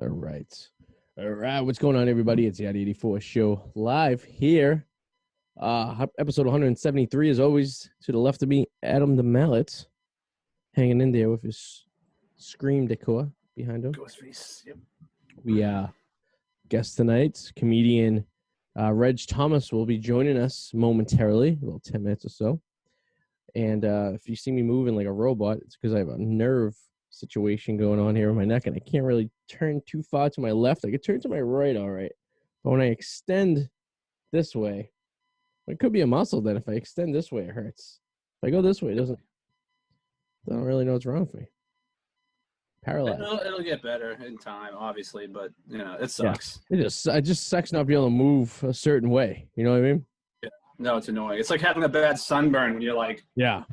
All right. All right. What's going on, everybody? It's the Arty 84 show live here. Episode 173, as always. To the left of me, Adam the Mallet, hanging in there with his Scream decor behind him. Ghostface. Yep. We guest tonight, comedian Reg Thomas will be joining us momentarily, about 10 minutes or so. And if you see me moving like a robot, it's because I have a nerve situation going on here in my neck, and I can't really turn too far to my left. I can turn to my right, all right. But when I extend this way, it could be a muscle then. If I extend this way, it hurts. If I go this way, it doesn't. I don't really know what's wrong with me. Paralyzed. It'll get better in time, obviously, but it sucks. Yeah. It just sucks not being able to move a certain way. You know what I mean? Yeah. No, it's annoying. It's like having a bad sunburn when you're like, yeah.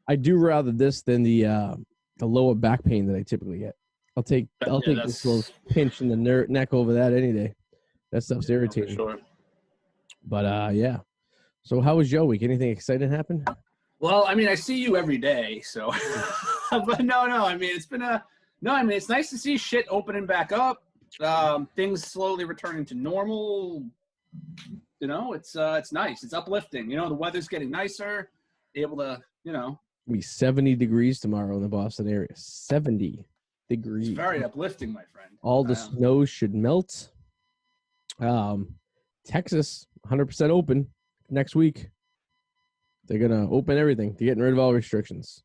I do rather this than the lower back pain that I typically get. I'll take this little pinch in the neck over that any day. That stuff's irritating. For sure. But yeah. So how was your week? Anything exciting happen? Well, I mean, I see you every day, so. But no. I mean, it's nice to see shit opening back up. Things slowly returning to normal. It's nice. It's uplifting. The weather's getting nicer. Able to, It'll be 70 degrees tomorrow in the Boston area. 70 degrees. It's very uplifting, my friend. All the snow should melt. Texas, 100% open next week. They're going to open everything. They're getting rid of all restrictions.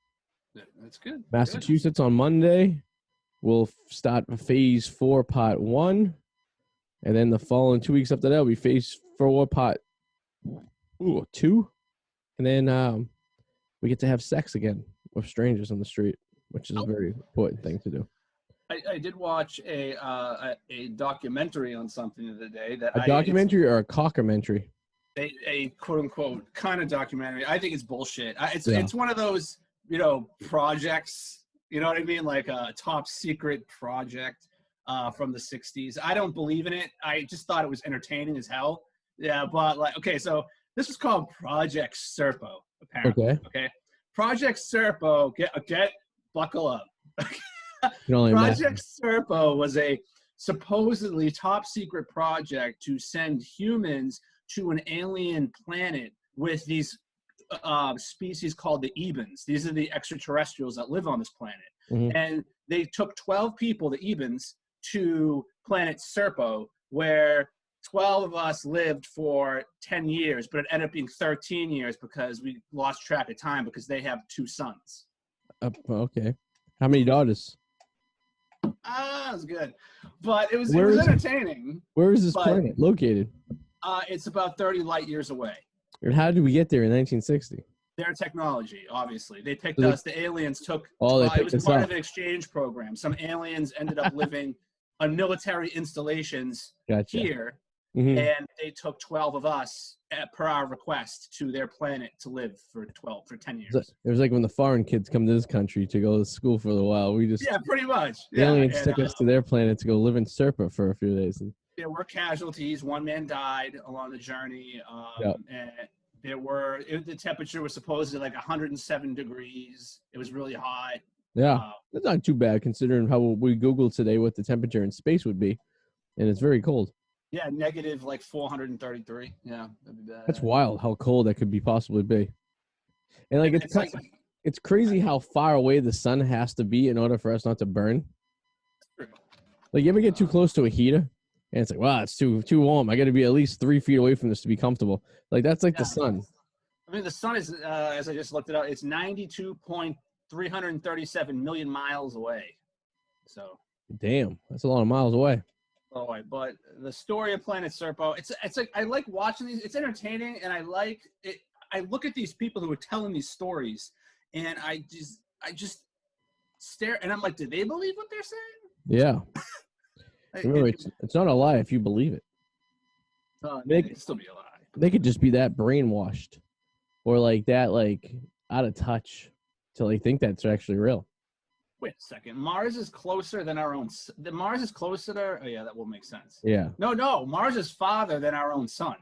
That's good. Massachusetts on Monday will start phase 4, part 1. And then the following 2 weeks after that will be phase 4, part 2. And then we get to have sex again with strangers on the street, which is a very important thing to do. I did watch a documentary on something the other day. Documentary or a cockumentary? A quote-unquote kind of documentary. I think it's bullshit. It's one of those, projects, you know what I mean? Like a top secret project from the 60s. I don't believe in it. I just thought it was entertaining as hell. Yeah, but so this was called Project Serpo, apparently. Okay. Project Serpo, buckle up. Project Serpo was a supposedly top secret project to send humans to an alien planet with these species called the Ebens. These are the extraterrestrials that live on this planet. Mm-hmm. And they took 12 people, the Ebens, to planet Serpo, where 12 of us lived for 10 years, but it ended up being 13 years because we lost track of time because they have 2 sons. Okay. How many daughters? That was good. But it was entertaining. Where is this planet located? It's about 30 light years away. And how did we get there in 1960? Their technology, obviously. They picked us. The aliens took... it was part of an exchange program. Some aliens ended up living on military installations here. Mm-hmm. And they took 12 of us per our request to their planet to live for 10 years. It was like when the foreign kids come to this country to go to school for a while. Pretty much. The aliens took us to their planet to go live in Serpo for a few days. There were casualties. 1 man died along the journey. And the temperature was supposedly like 107 degrees. It was really hot. Yeah, that's not too bad considering how we Googled today what the temperature in space would be. And it's very cold. Yeah, negative like 433. Yeah, that'd be bad. That's wild how cold that could possibly be. And it's crazy how far away the sun has to be in order for us not to burn. Like, you ever get too close to a heater? And it's like, wow, it's too warm. I got to be at least 3 feet away from this to be comfortable. Like, that's like the sun. I mean, the sun is, as I just looked it up, it's 92.337 million miles away. So. Damn, that's a lot of miles away. Oh, but the story of Planet Serpo, it's like I like watching these. It's entertaining, and I like it. I look at these people who are telling these stories, and I just stare, and I'm like, do they believe what they're saying? Yeah. Remember, it's not a lie if you believe it. It could still be a lie. They could just be that brainwashed, or like that, like out of touch, to like think that's actually real. Wait a second. Mars is closer than our own. Mars is closer to. Oh yeah, that will make sense. Yeah. No. Mars is farther than our own sun.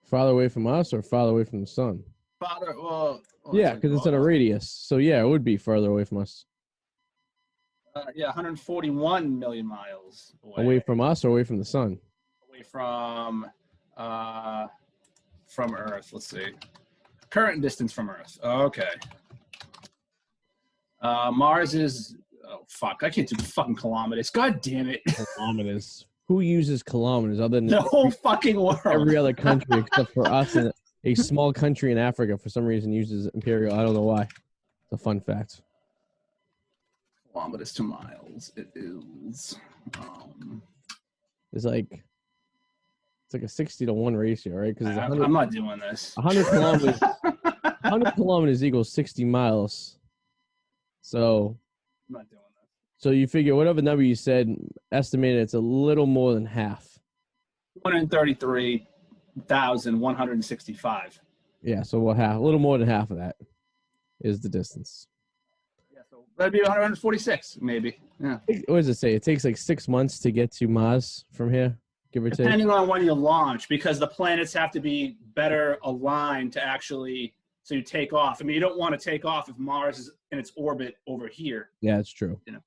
Farther away from us or farther away from the sun? Farther. Well. Yeah, because it's at a radius. So yeah, it would be farther away from us. Yeah, 141 million miles Away from us or away from the sun? Away from Earth. Let's see. Current distance from Earth. Okay. Mars is, oh fuck, I can't do fucking kilometers. God damn it. Kilometers. Who uses kilometers other than the whole fucking world? Every other country except for us, and a small country in Africa for some reason uses imperial. I don't know why. It's a fun fact. Kilometers to miles. It is. It's like a 60-to-1 ratio, right? Because I'm not doing this. 100 kilometers. 100 kilometers equals 60 miles. So. I'm not doing this. So you figure whatever number you said, estimated it's a little more than half. 133,165. Yeah, so what half? A little more than half of that is the distance. Yeah, so that'd be 146, maybe. Yeah. What does it say? It takes like 6 months to get to Mars from here, give or take. Depending on when you launch, because the planets have to be better aligned to actually, so you take off. I mean, you don't want to take off if Mars is in its orbit over here. Yeah, it's true. You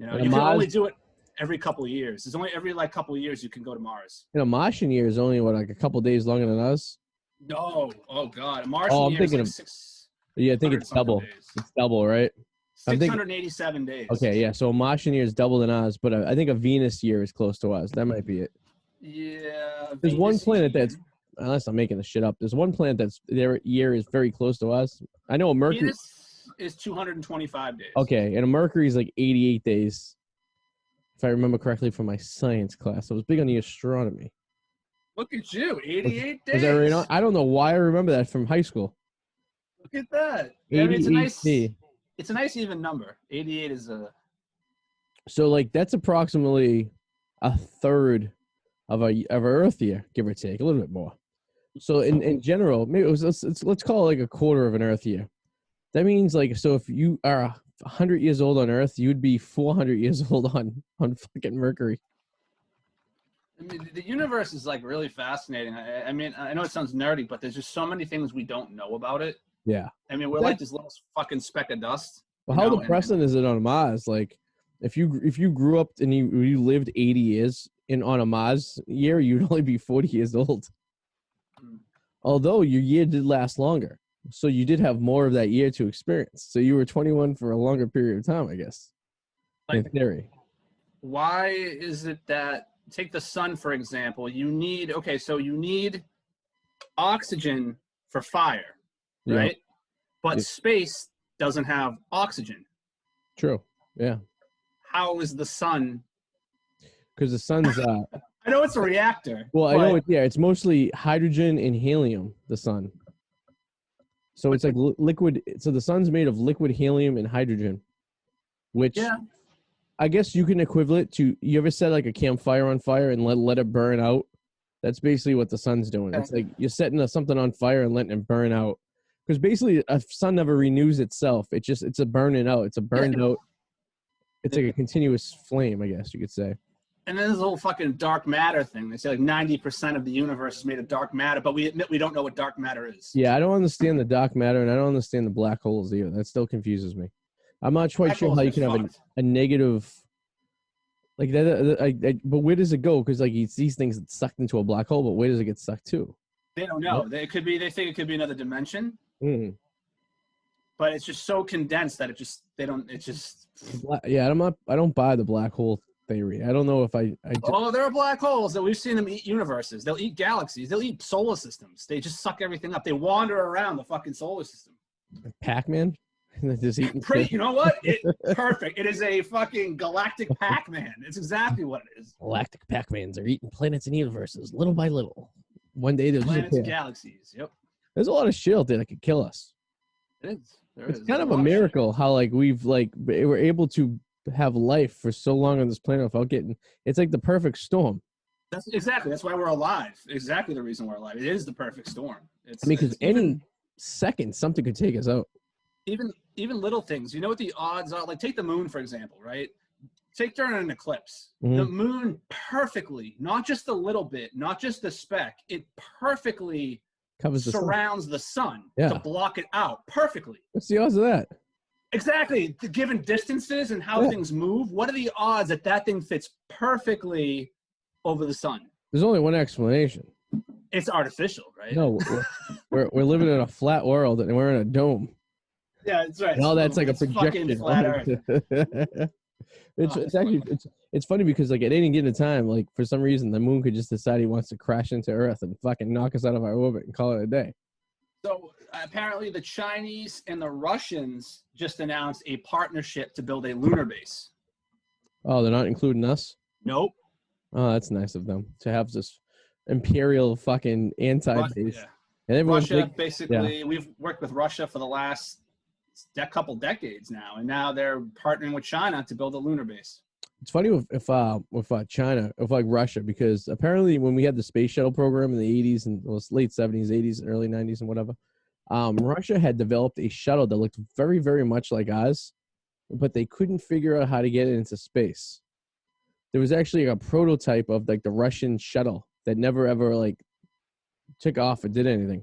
can only do it every couple of years. It's only every couple of years you can go to Mars. Martian year is only like a couple days longer than us. No, oh god, Martian year is like 6. Yeah, I think it's double. Days. It's double, right? 687 days. Okay, yeah. So a Martian year is double than ours, but I think a Venus year is close to us. That might be it. Yeah. There's one planet that's, unless I'm making this shit up, there's one planet that's their year is very close to us. I know a Mercury Venus is 225 days. Okay, and a Mercury is like 88 days, if I remember correctly from my science class. I was big on the astronomy. Look at you, 88 days. I don't know why I remember that from high school. Look at that. 88 it's a nice even number. 88 is a. So like that's approximately a third of our Earth year, give or take, a little bit more. So in general, maybe let's call it like a quarter of an Earth year. That means like, so if you are 100 years old on Earth, you'd be 400 years old on fucking Mercury. I mean, the universe is like really fascinating. I mean, I know it sounds nerdy, but there's just so many things we don't know about it. Yeah. I mean, we're like this little fucking speck of dust. Well, how depressing is it on Mars? Like, if you grew up and you lived 80 years on a Mars year, you'd only be 40 years old. Although your year did last longer. So you did have more of that year to experience. So you were 21 for a longer period of time, I guess. Like, in theory. Why is it that, take the sun, for example, you need oxygen for fire, right? Yep. But space doesn't have oxygen. True, yeah. How is the sun? Because the sun's... I know it's a reactor. Well, I know it's mostly hydrogen and helium, the sun. So it's like liquid. So the sun's made of liquid helium and hydrogen, which I guess you can equivalent to. You ever set like a campfire on fire and let it burn out? That's basically what the sun's doing. Okay. It's like you're setting something on fire and letting it burn out. Because basically a sun never renews itself. It's a burning out. It's a burned out. It's like a continuous flame, I guess you could say. And then there's the whole fucking dark matter thing. They say like 90% of the universe is made of dark matter, but we admit we don't know what dark matter is. Yeah, I don't understand the dark matter, and I don't understand the black holes either. That still confuses me. I'm not quite sure how you can have a negative, like that. But where does it go? Because like these things get sucked into a black hole, but where does it get sucked to? They don't know. They think it could be another dimension. Mm. But it's just so condensed that Yeah, I don't buy the black hole theory. I don't know if Oh, there are black holes that we've seen them eat universes. They'll eat galaxies. They'll eat solar systems. They just suck everything up. They wander around the fucking solar system. Pac-Man? Just eating you know what? Perfect. It is a fucking galactic Pac-Man. It's exactly what it is. Galactic Pac-Mans are eating planets and universes little by little. One day they'll planets and galaxies. Yep. There's a lot of shit out there that could kill us. It is. It's kind of a miracle how like we're able to have life for so long on this planet without getting. It's like the perfect storm. That's why we're alive. Exactly the reason we're alive. It is the perfect storm. Because any second something could take us out. Even little things. You know what the odds are? Like take the moon for example, right? Take during an eclipse. Mm-hmm. The moon perfectly, not just a little bit, not just the speck. It perfectly surrounds the sun to block it out perfectly. What's the odds of that? Exactly. Given distances and how things move, what are the odds that that thing fits perfectly over the sun? There's only one explanation. It's artificial, right? No, we're living in a flat world and we're in a dome. Yeah, that's right. And all that's like a projection. Fucking flat Earth. It's funny because like at any given time, like for some reason the moon could just decide he wants to crash into Earth and fucking knock us out of our orbit and call it a day. So apparently the Chinese and the Russians just announced a partnership to build a lunar base. Oh, they're not including us? Nope. Oh, that's nice of them to have this imperial fucking anti-base. Yeah. And Russia, basically, we've worked with Russia for the last couple decades now, and now they're partnering with China to build a lunar base. It's funny with China, with like Russia, because apparently when we had the space shuttle program in the 80s and late 70s, 80s, and early 90s and whatever, Russia had developed a shuttle that looked very, very much like ours, but they couldn't figure out how to get it into space. There was actually a prototype of like the Russian shuttle that never ever like took off or did anything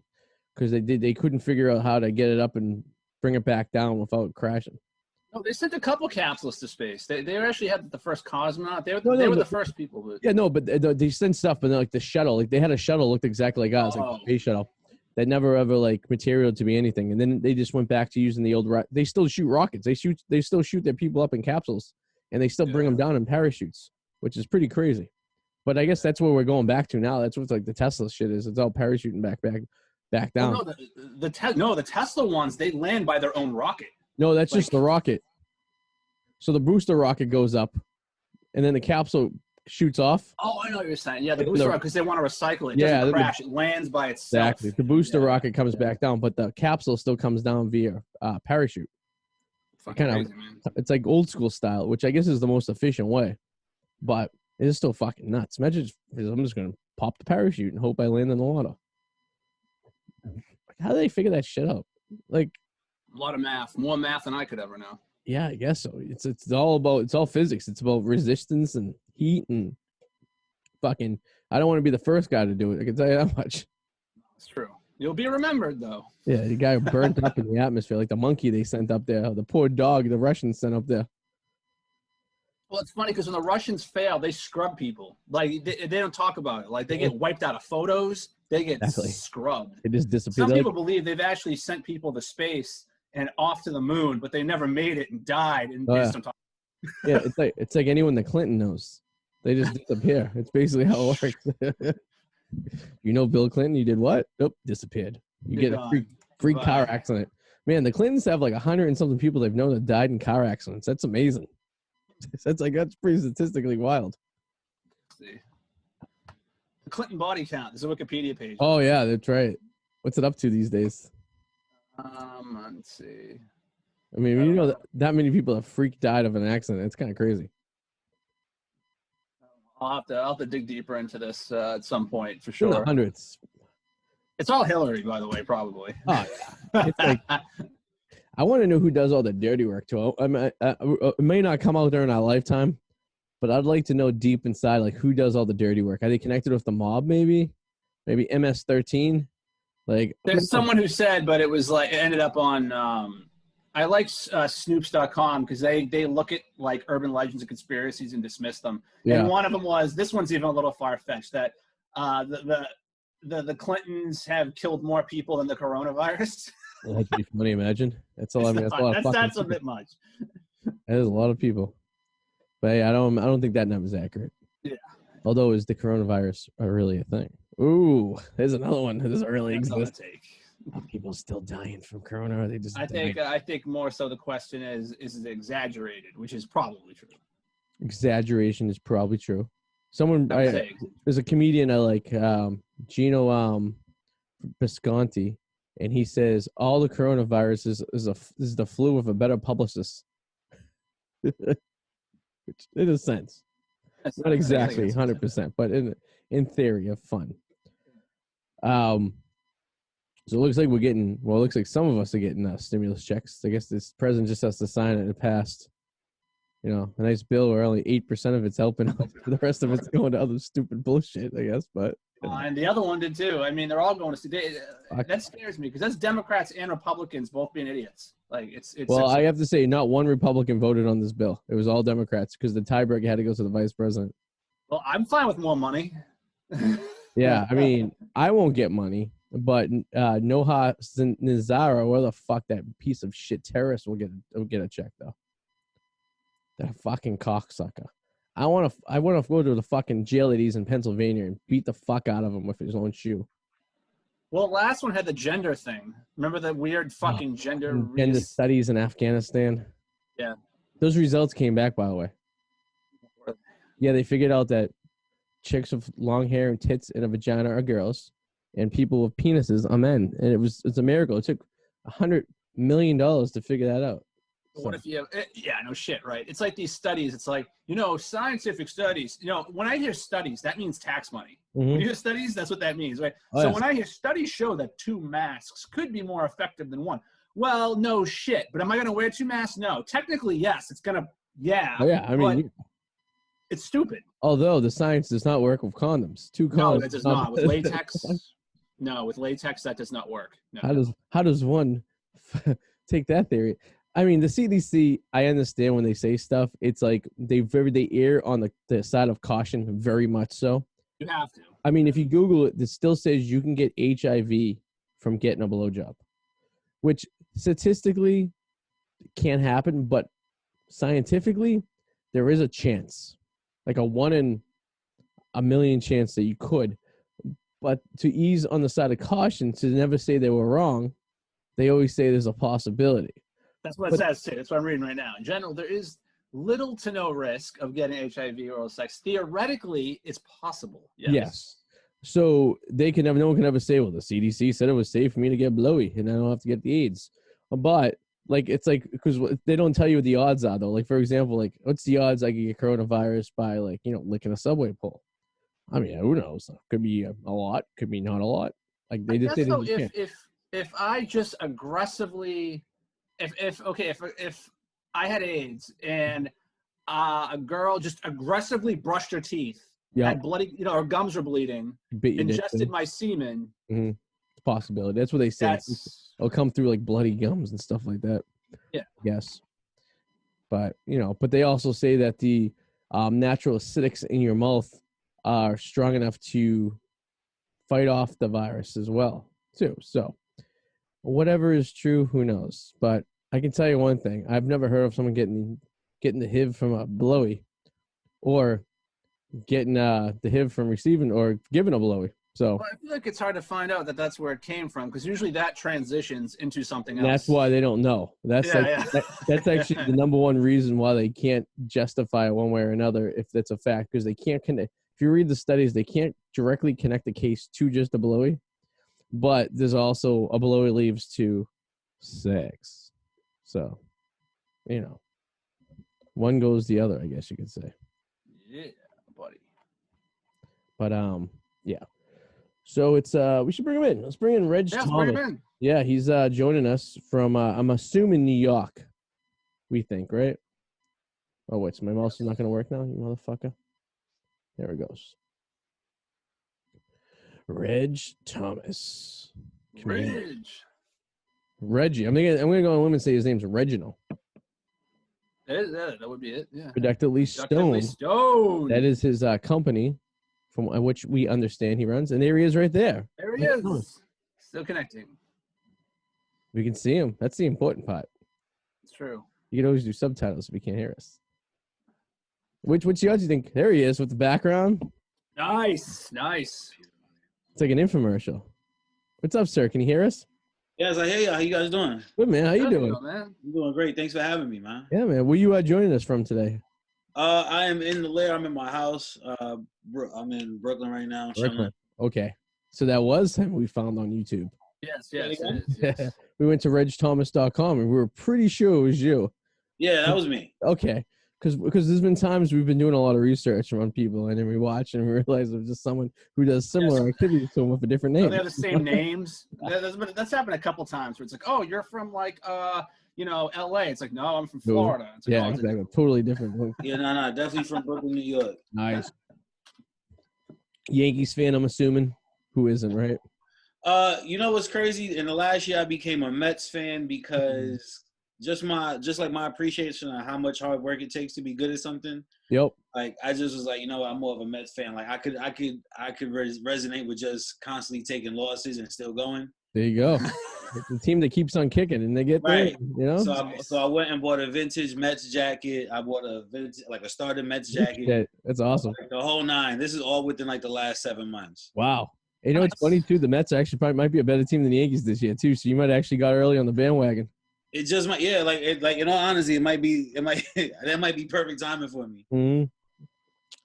because they couldn't figure out how to get it up and bring it back down without crashing. No, they sent a couple capsules to space. They actually had the first cosmonaut. They were the first people. But... Yeah, no, but they sent stuff, but like the shuttle, like they had a shuttle looked exactly like ours, like a space shuttle that never ever like material to be anything. And then they just went back to using the old. They still shoot rockets. They still shoot their people up in capsules, and they still bring them down in parachutes, which is pretty crazy. But I guess that's where we're going back to now. That's what like the Tesla shit is. It's all parachuting back down. Well, no, the Tesla ones, they land by their own rocket. No, that's just the rocket. So the booster rocket goes up, and then the capsule shoots off. Oh, I know what you're saying. Yeah, the booster rocket, because they want to recycle it. It doesn't crash. It lands by itself. Exactly. The booster rocket comes back down, but the capsule still comes down via parachute. It's like old school style, which I guess is the most efficient way. But it is still fucking nuts. Imagine I'm just going to pop the parachute and hope I land in the water. How do they figure that shit out? Like a lot of math, more math than I could ever know. Yeah, I guess so. It's all physics. It's about resistance and heat and fucking. I don't want to be the first guy to do it. I can tell you that much. That's true. You'll be remembered though. Yeah, the guy burnt up in the atmosphere, like the monkey they sent up there, the poor dog the Russians sent up there. Well, it's funny because when the Russians fail, they scrub people. Like they don't talk about it. Like they get wiped out of photos. They get scrubbed. They just disappear. Some people believe they've actually sent people to space and off to the moon, but they never made it and died. And yeah, it's like anyone that Clinton knows. They just disappear. It's basically how it works. You know Bill Clinton, you did what? Nope, disappeared. You get a freak car accident. Man, the Clintons have like 100 and something people they've known that died in car accidents. That's amazing. That's pretty statistically wild. Let's see. The Clinton body count. There's a Wikipedia page. Oh yeah, that's right. What's it up to these days? Let's see. I mean, you know that many people have died of an accident. It's kind of crazy. I'll have to dig deeper into this at some point for sure. Hundreds. It's all Hillary, by the way, probably. Oh yeah. It's like, I want to know who does all the dirty work too. It may not come out during our lifetime, but I'd like to know deep inside, like who does all the dirty work. Are they connected with the mob? Maybe MS-13. Like there's someone who said, but it was like it ended up on. I like Snoops.com because they look at like urban legends and conspiracies and dismiss them. Yeah. And one of them was this one's even a little far fetched that the Clintons have killed more people than the coronavirus. That'd be funny. Imagine that's all. That's a bit much. That is a lot of people. But hey, I don't think that number is accurate. Yeah. Although is the coronavirus really a thing? Ooh, there's another one that doesn't really exist. Are people still dying from corona? Or are they just? I think more so the question is it exaggerated, which is probably true. Exaggeration is probably true. There's a comedian I like, Gino Bisconti, and he says all the coronavirus is the flu of a better publicist. Which in a sense, that's not exactly 100%, but in theory of fun. So it looks like it looks like some of us are getting stimulus checks. I guess this president just has to sign it and pass. You know, a nice bill where only 8% of it's helping out. The rest of it's going to other stupid bullshit, I guess. But and the other one did too. I mean, they're all going to see. That scares me because that's Democrats and Republicans both being idiots. Like it's. Well, I have to say, not one Republican voted on this bill. It was all Democrats because the tiebreaker had to go to the vice president. Well, I'm fine with more money. Yeah, I mean, I won't get money, but Noha Nizara, where the fuck that piece of shit terrorist will get a check though. That fucking cocksucker. I want to go to the fucking jail that he's in Pennsylvania and beat the fuck out of him with his own shoe. Well, last one had the gender thing. Remember the weird fucking gender studies in Afghanistan? Yeah. Those results came back, by the way. Yeah, they figured out that chicks with long hair and tits and a vagina are girls, and people with penises are men. And it's a miracle. It took $100 million to figure that out. What if you have, yeah, no shit, right? It's like these studies. It's like, scientific studies. When I hear studies, that means tax money. Mm-hmm. When you hear studies, that's what that means, right? Oh, so yes. When I hear studies show that 2 masks could be more effective than 1, well, no shit. But am I going to wear 2 masks? No. Technically, yes. It's going to, yeah. Oh, yeah, I mean, it's stupid. Although the science does not work with condoms. 2 condoms. No, that does not. With latex, no. With latex, that does not work. No. How does one take that theory? I mean, the CDC, I understand when they say stuff. It's like they err on the side of caution, very much so. You have to. I mean, if you Google it, it still says you can get HIV from getting a blowjob, which statistically can't happen, but scientifically, there is a chance, like a 1 in a million chance that you could. But to ease on the side of caution, to never say they were wrong, they always say there's a possibility. That's what it says too. That's what I'm reading right now. In general, there is little to no risk of getting HIV oral sex. Theoretically, it's possible. Yes. So no one can ever say, well, the CDC said it was safe for me to get blowy and I don't have to get the AIDS. But it's like, because they don't tell you what the odds are though. Like, for example, like what's the odds I could get coronavirus by licking a subway pole? I mean, who knows? Could be a lot, could be not a lot. Like they just say if I just aggressively, if I had AIDS and a girl just aggressively brushed her teeth, had bloody, her gums were bleeding, ingested my semen. Mm-hmm. It's a possibility. That's what they say. It'll come through like bloody gums and stuff like that. Yeah. Yes. But but they also say that the natural acidics in your mouth are strong enough to fight off the virus as well, too. So whatever is true, who knows? But I can tell you one thing. I've never heard of someone getting the HIV from a blowy or getting the HIV from receiving or giving a blowy. So I feel like it's hard to find out that that's where it came from, because usually that transitions into something else. That's why they don't know. That's that's actually the number one reason why they can't justify it one way or another if that's a fact, because they can't connect. If you read the studies, they can't directly connect the case to just a blowy, but there's also a blowy leads to sex. So, one goes the other, I guess you could say. Yeah, buddy. But yeah. So it's we should bring him in. Let's bring in Reg Thomas. Bring him in. Yeah, he's joining us from I'm assuming New York. We think, right? Oh wait, so my mouse is not gonna work now, you motherfucker. There it goes. Reg Thomas. Reggie. I'm gonna go on a limb and say his name's Reginald. That would be it. Yeah. Productively Stone. That is his company, from which we understand he runs, and there he is, right there. There he is. Still connecting. We can see him. That's the important part. It's true. You can always do subtitles if you can't hear us. Which the odds you think? There he is with the background. Nice. It's like an infomercial. What's up, sir? Can you hear us? Yes, I hear you. How you guys doing? Good, man. How you doing? Man? I'm doing great. Thanks for having me, man. Yeah, man. Where you joining us from today? I am in the lair. I'm in my house. I'm in Brooklyn right now. Brooklyn. Okay. So that was him we found on YouTube. Yes, it is. Yes. We went to regthomas.com and we were pretty sure it was you. Yeah, that was me. Okay. Because there's been times we've been doing a lot of research on people, and then we watch and we realize it was just someone who does similar activities to them with a different name. They have the same names. That's happened a couple times where it's like, oh, you're from like LA. It's like, no, I'm from Florida. It's like, yeah, exactly. Totally different. Yeah, no, definitely from Brooklyn, New York. Nice. Yankees fan, I'm assuming. Who isn't, right? You know what's crazy? In the last year, I became a Mets fan because just like my appreciation of how much hard work it takes to be good at something. Yep. Like I just was like, I'm more of a Mets fan. Like I could resonate with just constantly taking losses and still going. There you go. It's the team that keeps on kicking, and they get there. Right. You know. So I went and bought a vintage Mets jacket. I bought a starter Mets jacket. Yeah, that's awesome. Like the whole nine. This is all within like the last 7 months. Wow. You know, it's funny too. The Mets actually probably might be a better team than the Yankees this year too. So you might actually got early on the bandwagon. It just might, yeah. Like in all honesty, that might be perfect timing for me. Mm-hmm.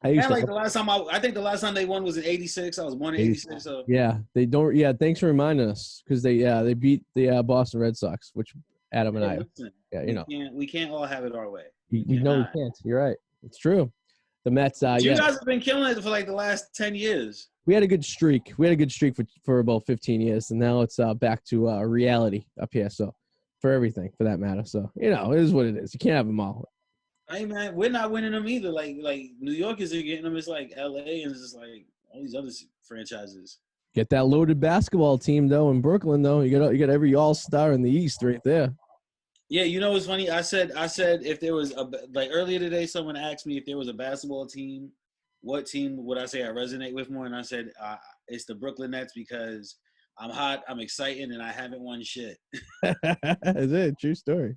I think the last time they won was in '86. I was born in '86. So yeah, they don't. Yeah, thanks for reminding us because they beat the Boston Red Sox, which Adam and I. Listen, Yeah, we can't all have it our way. We know we can't. You're right. It's true. The Mets. You guys have been killing it for like the last 10 years. We had a good streak. For about 15 years, and now it's back to reality up here. So for everything, for that matter. So it is what it is. You can't have them all. Hey man, we're not winning them either. Like New York isn't getting them. It's like LA and it's just like all these other franchises. Get that loaded basketball team though in Brooklyn though. You got every all-star in the East right there. Yeah, what's funny? I said if there was earlier today, someone asked me if there was a basketball team, what team would I say I resonate with more? And I said it's the Brooklyn Nets because I'm hot, I'm excited, and I haven't won shit. Is it? True story.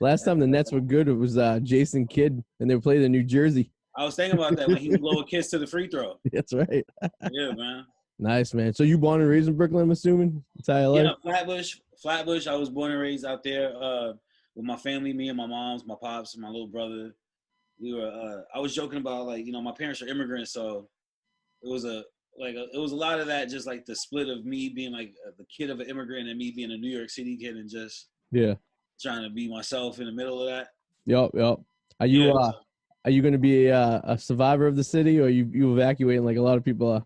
Last time the Nets were good, it was Jason Kidd, and they played in New Jersey. I was thinking about that when he would blow a kiss to the free throw. That's right. Yeah, man. Nice, man. So you born and raised in Brooklyn, I'm assuming? Yeah, Flatbush. I was born and raised out there with my family, me and my moms, my pops, and my little brother. We were. I was joking about my parents are immigrants, so it was a lot of that, just like the split of me being like the kid of an immigrant and me being a New York City kid and just trying to be myself in the middle of that. Yep. Are you going to be a survivor of the city, or you evacuating like a lot of people are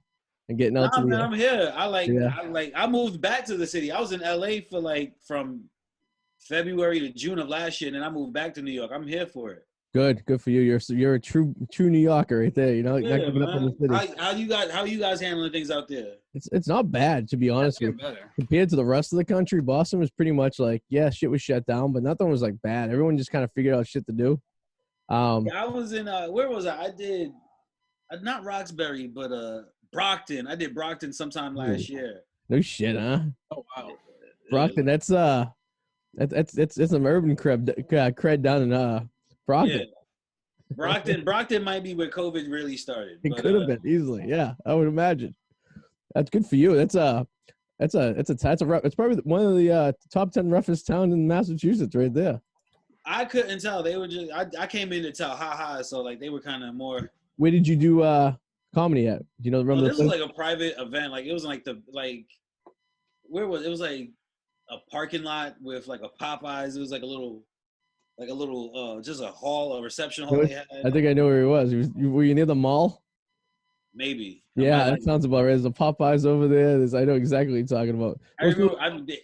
and getting out to the? I'm here. I moved back to the city. I was in LA for from February to June of last year, and then I moved back to New York. I'm here for it. Good for you. You're a true New Yorker right there. Not giving up on the city. How you guys handling things out there? It's not bad, to be honest with you. Compared to the rest of the country, Boston was pretty much like, shit was shut down, but nothing was like bad. Everyone just kind of figured out shit to do. I was in where was I? I did not Roxbury, but Brockton. I did Brockton sometime last year. No shit, huh? Oh wow. Brockton, that's some urban cred down in Brockton. Yeah. Brockton might be where COVID really started. It could have been easily. Yeah, I would imagine. That's good for you. It's probably one of the top 10 roughest towns in Massachusetts right there. I couldn't tell. They were just I came in to tell so like they were kind of more. Where did you do comedy at? Do you know? This was like a private event. Like it was where was it? Was like a parking lot with like a Popeyes. It was like a little just a hall, a reception hall they had. I think I know where he was. Were you near the mall? Maybe. Yeah, that sounds about right. There's a Popeyes over there. I know exactly what you're talking about. I remember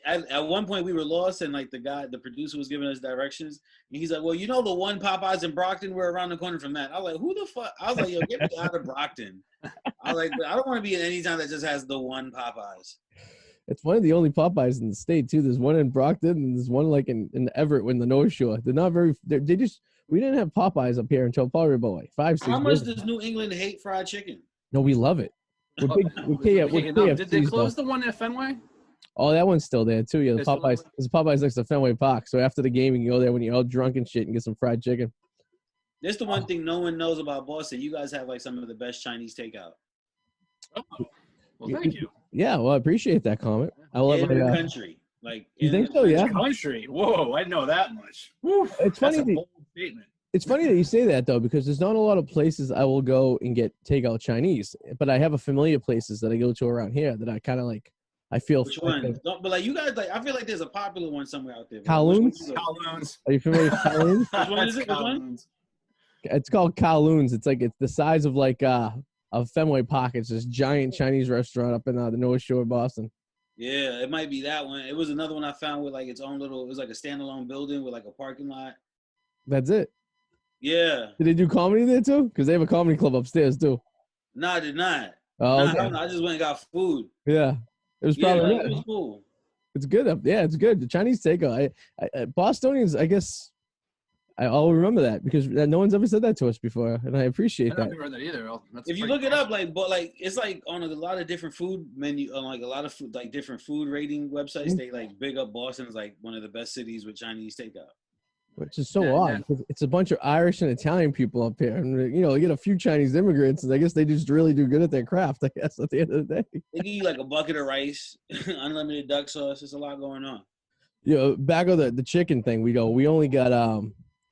at one point we were lost, and like the producer was giving us directions, and he's like, "Well, the one Popeyes in Brockton, we're around the corner from that." I was like, "Who the fuck?" I was like, "Yo, get me out of Brockton." I was like, "I don't want to be in any town that just has the one Popeyes." It's one of the only Popeyes in the state too. There's one in Brockton, and there's one like in Everett, in the North Shore. They're not very. We didn't have Popeyes up here until probably about 5, 6 years. How much does New England hate fried chicken? No, we love it. Did they close the one at Fenway? Oh, that one's still there too. Yeah, there's Popeyes next to Fenway Park. So after the game, you can go there when you're all drunk and shit and get some fried chicken. That's the one thing no one knows about Boston. You guys have like some of the best Chinese takeout. Oh, well, thank you. Yeah, well, I appreciate that comment. I love in the country. Like you think so? Yeah. Country. Whoa, I didn't know that much. Woo, it's funny. That's a bold statement. It's funny that you say that though, because there's not a lot of places I will go and get takeout Chinese, but I have a familiar places that I go to around here that I kind of like. I feel. Which one? But like you guys, like I feel like there's a popular one somewhere out there. Kowloon's. Are you familiar with Kowloon's? Which one is it? Which one? It's called Kowloon's. It's the size of like a Fenway Park. It's this giant Chinese restaurant up in the North Shore of Boston. Yeah, it might be that one. It was another one I found with like its own little. It was like a standalone building with like a parking lot. That's it. Yeah. Did they do comedy there too? Because they have a comedy club upstairs too. No, I did not. Oh, okay. I just went and got food. Yeah, it was probably it was cool. It's good up. Yeah, it's good. The Chinese takeout. Bostonians, I guess. I'll remember that because no one's ever said that to us before, and I appreciate I that. I've never heard that either. If you look it up, like, but like it's like on a lot of different food menu, on like a lot of food, like different food rating websites, they like big up Boston as like one of the best cities with Chinese takeout. Which is so odd. It's a bunch of Irish and Italian people up here, and you get a few Chinese immigrants, and I guess they just really do good at their craft. I guess at the end of the day, they give you like a bucket of rice, unlimited duck sauce. There's a lot going on. Back on the chicken thing, we only got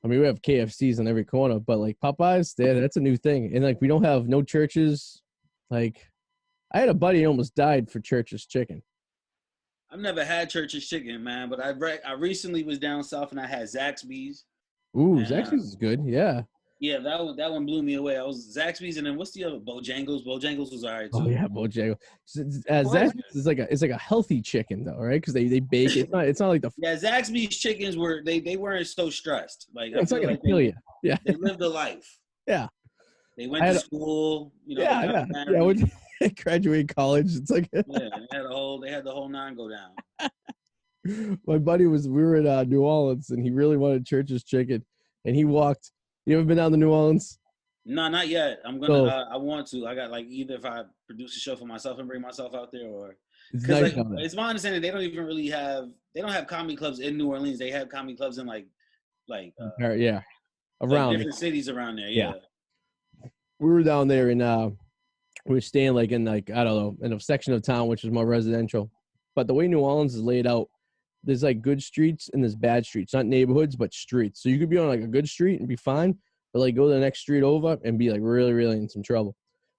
we have KFCs on every corner, but like Popeyes, that's a new thing. And like we don't have no Church's. Like I had a buddy who almost died for Church's chicken. I've never had Church's chicken, man, but I recently was down south and I had Zaxby's. Ooh, Zaxby's is good. Yeah. Yeah, that one blew me away. I was Zaxby's, and then what's the other? Bojangles. Bojangles was all right too. Oh yeah, Bojangles. Zaxby's is like a healthy chicken though, right? Because they bake it. It's not like the Zaxby's chickens they weren't so stressed. Like it's not gonna kill you. Yeah, they lived a life. Yeah, they went to school. Yeah. When they graduate college, it's like yeah, they had the whole nine go down. My buddy we were in New Orleans, and he really wanted Church's chicken, and he walked. You ever been down to New Orleans? No, not yet. I'm gonna. I want to. I got like either if I produce a show for myself and bring myself out there, or because it's my understanding they don't even really have. They don't have comedy clubs in New Orleans. They have comedy clubs in like around different cities around there. Yeah. We were down there, and we were staying like in like I don't know in a section of town which is more residential. But the way New Orleans is laid out, there's like good streets and there's bad streets, not neighborhoods, but streets. So you could be on like a good street and be fine, but like go to the next street over and be like really, really in some trouble.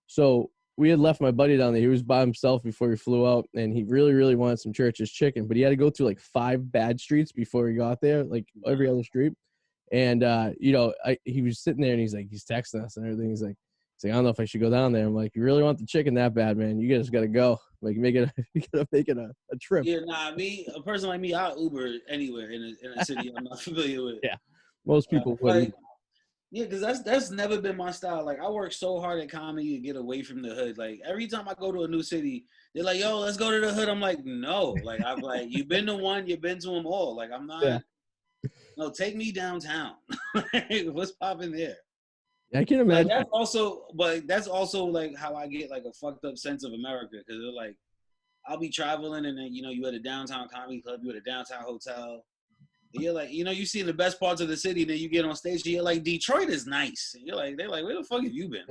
So we had left my buddy down there. He was by himself before he flew out, and he really, really wanted some Church's chicken, but he had to go through like 5 bad streets before he got there, like every other street. And, he was sitting there and he's texting us and everything. He's like, I don't know if I should go down there. I'm like, you really want the chicken that bad, man? You just got to go. Like, you gotta make it a trip. Yeah, a person like me, I'll Uber anywhere in a city I'm not familiar with. Yeah, most people would. Yeah, because that's never been my style. Like, I work so hard at comedy to get away from the hood. Like, every time I go to a new city, they're like, yo, let's go to the hood. I'm like, no. Like, I'm like, you've been to one, you've been to them all. Like, I'm not. Yeah. No, take me downtown. What's popping there? I can imagine. Like, that's also like how I get like a fucked up sense of America, because they're like, I'll be traveling and then you at a downtown comedy club, you at a downtown hotel. And you're like, you see the best parts of the city, then you get on stage, and you're like, Detroit is nice. And they're like, where the fuck have you been?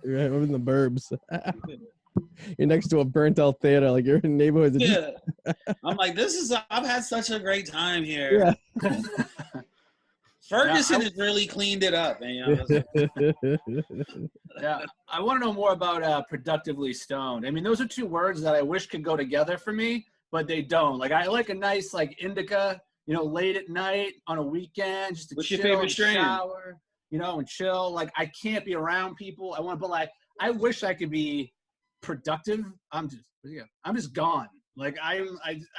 Right, I'm in the burbs. You're next to a burnt out theater, like you're in neighborhoods. Yeah, I'm like, I've had such a great time here. Yeah. Ferguson has really cleaned it up, man. Yeah, I want to know more about productively stoned. I mean, those are 2 words that I wish could go together for me, but they don't. Like, I like a nice like indica, late at night on a weekend, just to What's chill, your favorite strain? Shower, and chill. Like, I can't be around people. But like, I wish I could be productive. I'm just gone. Like, I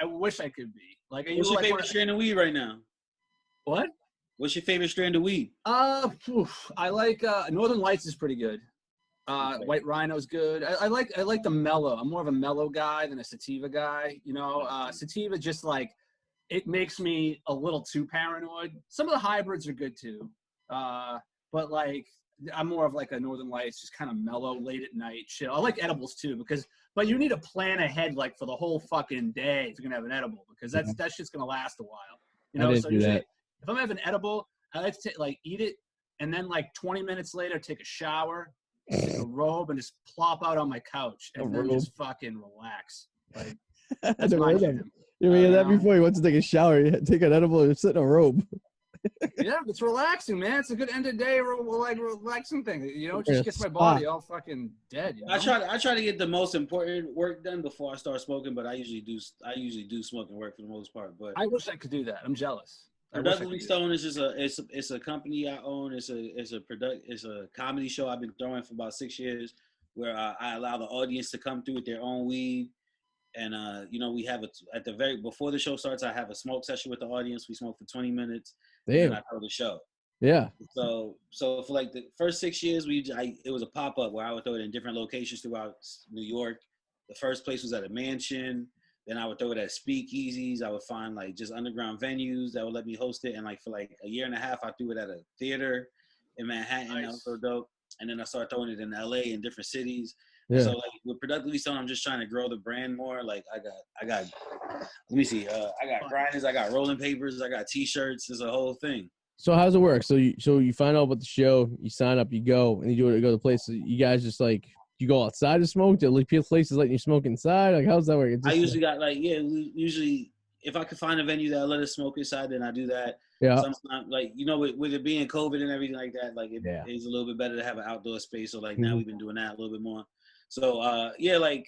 wish I could be. Like, what's your favorite strain of weed right now? What? What's your favorite strand of weed? I like Northern Lights is pretty good. White Rhino's good. I like the mellow. I'm more of a mellow guy than a sativa guy. Sativa just like it makes me a little too paranoid. Some of the hybrids are good too, but like I'm more of like a Northern Lights, just kind of mellow, late at night, chill. I like edibles too but you need to plan ahead like for the whole fucking day if you're gonna have an edible, because that shit's gonna last a while. So usually, if I'm having an edible, I like to eat it and then like 20 minutes later take a shower, take a robe, and just plop out on my couch and then just fucking relax. Like, that's my jam. You hear that before? You want to take a shower, you take an edible, and sit in a robe. Yeah, it's relaxing, man. It's a good end of day, like relaxing thing. It just gets my body all fucking dead. I try to get the most important work done before I start smoking, but I usually do smoking work for the most part. But I wish I could do that. I'm jealous. Productively Stoned is just it's a company I own. It's a comedy show I've been throwing for about 6 years, where I allow the audience to come through with their own weed, and we have before the show starts, I have a smoke session with the audience. We smoke for 20 minutes, and I throw the show. Yeah. So for like the first 6 years, it was a pop up where I would throw it in different locations throughout New York. The first place was at a mansion. Then I would throw it at speakeasies. I would find like just underground venues that would let me host it. And like for like a year and a half, I threw it at a theater in Manhattan. Nice. That was so dope. And then I started throwing it in LA in different cities. Yeah. So like with Productively Stoned, I'm just trying to grow the brand more. Like I got let me see, I got grinders, I got rolling papers, I got t-shirts. There's a whole thing. So how's it work? So you find out about the show, you sign up, you go, and you go to places. You guys just like, you go outside to smoke? Do places letting you smoke inside? Like, how's that work? I usually got like, usually if I could find a venue that let us smoke inside, then I do that. Yeah. Sometimes, like, with it being COVID and everything like that, like it's a little bit better to have an outdoor space. So like now we've been doing that a little bit more. So like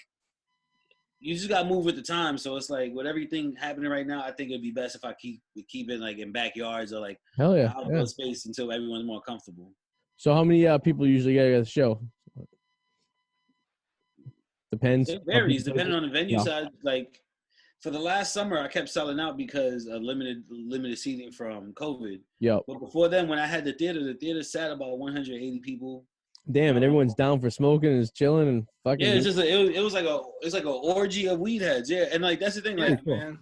you just got to move with the time. So it's like with everything happening right now, I think it'd be best if I keep it like in backyards or like outdoor space until everyone's more comfortable. So how many people usually get at the show? Depends. It varies depending on the venue side. Like for the last summer, I kept selling out because of limited seating from COVID. Yeah. But before then, when I had the theater sat about 180 people. Damn, and everyone's down for smoking and is chilling and fucking. Yeah, it's just it was like an orgy of weed heads. Yeah, and like that's the thing, like man.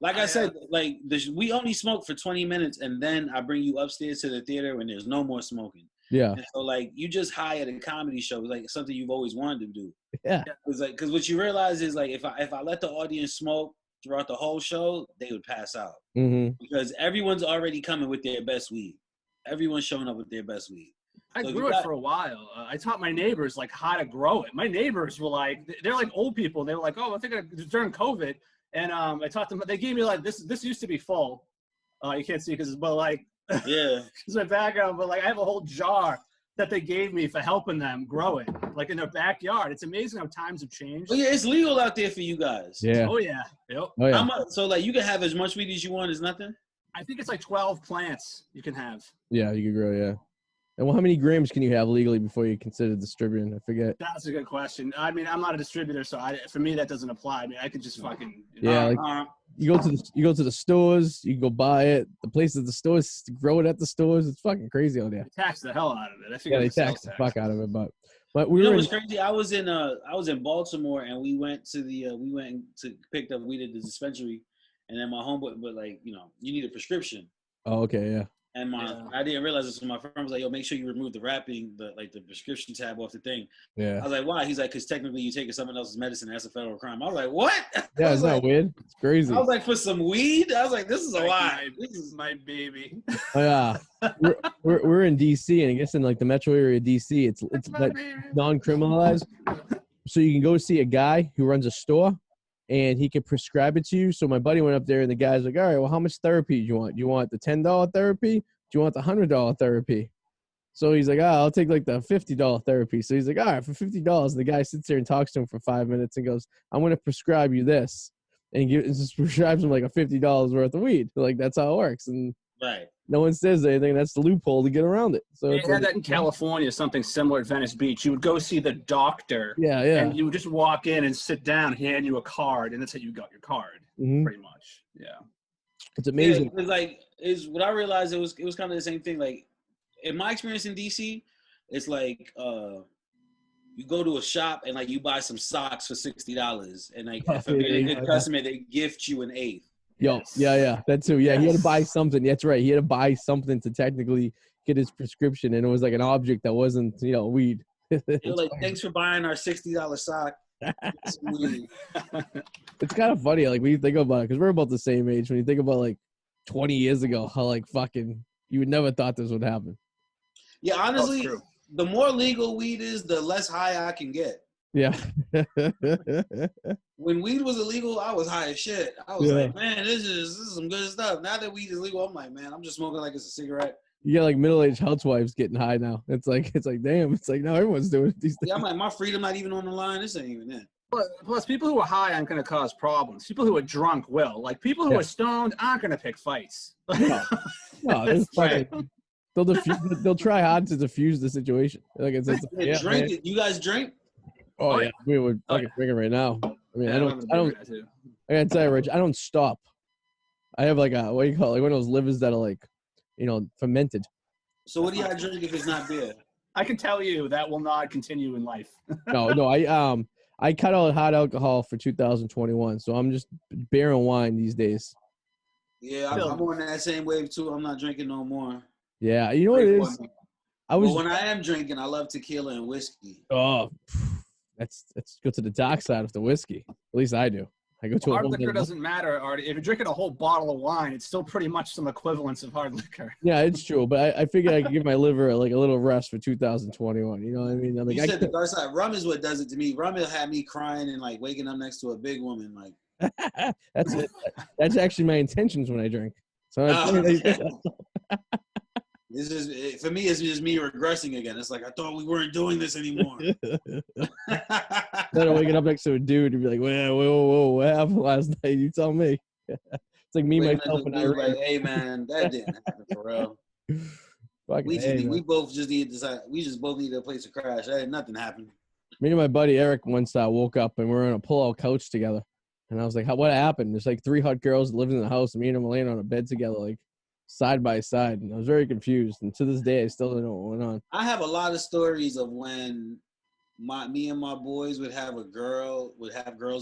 Like I said, like we only smoke for 20 minutes, and then I bring you upstairs to the theater when there's no more smoking. Yeah. And so like you just hired a comedy show, like something you've always wanted to do. Yeah. Because what you realize is like if I let the audience smoke throughout the whole show, they would pass out. Mm-hmm. Because everyone's already coming with their best weed. Everyone's showing up with their best weed. I grew it for a while. I taught my neighbors like how to grow it. My neighbors were like, they're like old people. They were like, oh, I think during COVID, and I taught them. They gave me like this. This used to be full. You can't see because, but like, yeah, it's my background. But like, I have a whole jar that they gave me for helping them grow it, like in their backyard. It's amazing how times have changed. Oh yeah, it's legal out there for you guys. Yeah. Oh yeah. Yep. Oh, yeah. So like, you can have as much weed as you want. Is nothing. I think it's like 12 plants you can have. Yeah, you can grow. Yeah. And well, how many grams can you have legally before you consider distributing? I forget. That's a good question. I mean, I'm not a distributor, so for me that doesn't apply. I mean, I could just fucking like you go to the stores, you go buy it. The places at the stores grow it at the stores. It's fucking crazy out there. They tax the hell out of it. I think they tax the fuck out of it. But you know what's crazy? I was in Baltimore and we went to pick up weed at the dispensary, and then my homeboy, but like you need a prescription. Oh, okay, yeah. And I didn't realize this. So my friend was like, "Yo, make sure you remove the wrapping, the prescription tab off the thing." Yeah. I was like, "Why?" He's like, "Because technically, you taking someone else's medicine. That's a federal crime." I was like, "What?" Yeah, it's not weird. It's crazy. I was like, "For some weed?" I was like, "This is a lie. This is my baby." Oh, yeah. we're in DC, and I guess in like the metro area of DC, it's like non-criminalized, so you can go see a guy who runs a store. And he could prescribe it to you. So my buddy went up there, and the guy's like, all right, well, how much therapy do you want? Do you want the $10 therapy? Do you want the $100 therapy? So he's like, I'll take like the $50 therapy. So he's like, all right, for $50. The guy sits there and talks to him for 5 minutes and goes, I'm going to prescribe you this. And he just prescribes him like a $50 worth of weed. Like, that's how it works. And right. No one says anything. That's the loophole to get around it. So they had that in California, something similar at Venice Beach. You would go see the doctor. Yeah. And you would just walk in and sit down, hand you a card, and that's how you got your card, pretty much. Yeah. It's amazing. Yeah, what I realized it was kind of the same thing. Like in my experience in DC, it's like you go to a shop and like you buy some socks for $60, and like if you're a good customer, they gift you an eighth. Yeah, that too. Yeah, He had to buy something. That's right. He had to buy something to technically get his prescription, and it was like an object that wasn't, weed. They're like, thanks for buying our $60 sock. It's kind of funny, like when you think about it, because we're about the same age. When you think about like 20 years ago, how like fucking you would never thought this would happen. Yeah, honestly, the more legal weed is, the less high I can get. Yeah. When weed was illegal, I was high as shit. I was like, man, this is some good stuff. Now that weed is legal, I'm like, man, I'm just smoking like it's a cigarette. You get like middle-aged housewives getting high now. It's like damn. It's like now everyone's doing it these days. Yeah, I'm like, my freedom not even on the line. This ain't even it. Plus, people who are high aren't going to cause problems. People who are drunk will. Like people who are stoned aren't going to pick fights. No, they'll try hard to diffuse the situation. Like drink it. You guys drink? Oh yeah, we would fucking drinking right now. I mean, I don't. I gotta tell you, Rich, I don't stop. I have like a, what do you call it? Like one of those livers that are like, fermented. So what do you drink if it's not beer? I can tell you that will not continue in life. No, I cut out hard alcohol for 2021, so I'm just beer and wine these days. Yeah, I'm on that same wave too. I'm not drinking no more. Yeah, you know what it is? But when I am drinking, I love tequila and whiskey. Oh, let's go to the dark side of the whiskey. At least I do. I go to hard liquor doesn't matter, Arty. If you're drinking a whole bottle of wine, it's still pretty much some equivalence of hard liquor. Yeah, it's true, but I figured I could give my liver like a little rest for 2021. You know what I mean? I'm like, you said the dark side. Rum is what does it to me. Rum will have me crying and like waking up next to a big woman. Like that's it. That's actually my intentions when I drink. So this is for me. It's just me regressing again. It's like I thought we weren't doing this anymore. Then I'm waking up next to a dude and be like, whoa, what happened last night? You tell me. It's like me, myself, and I. Like, hey man, that didn't happen for real. We both just need to decide. We just both need a place to crash. Nothing happened. Me and my buddy Eric once woke up and we were on a pull-out couch together, and I was like, what happened? There's like 3 hot girls living in the house, and me and them were laying on a bed together, like side by side, and I was very confused. And to this day, I still don't know what went on. I have a lot of stories of when me and my boys would have girls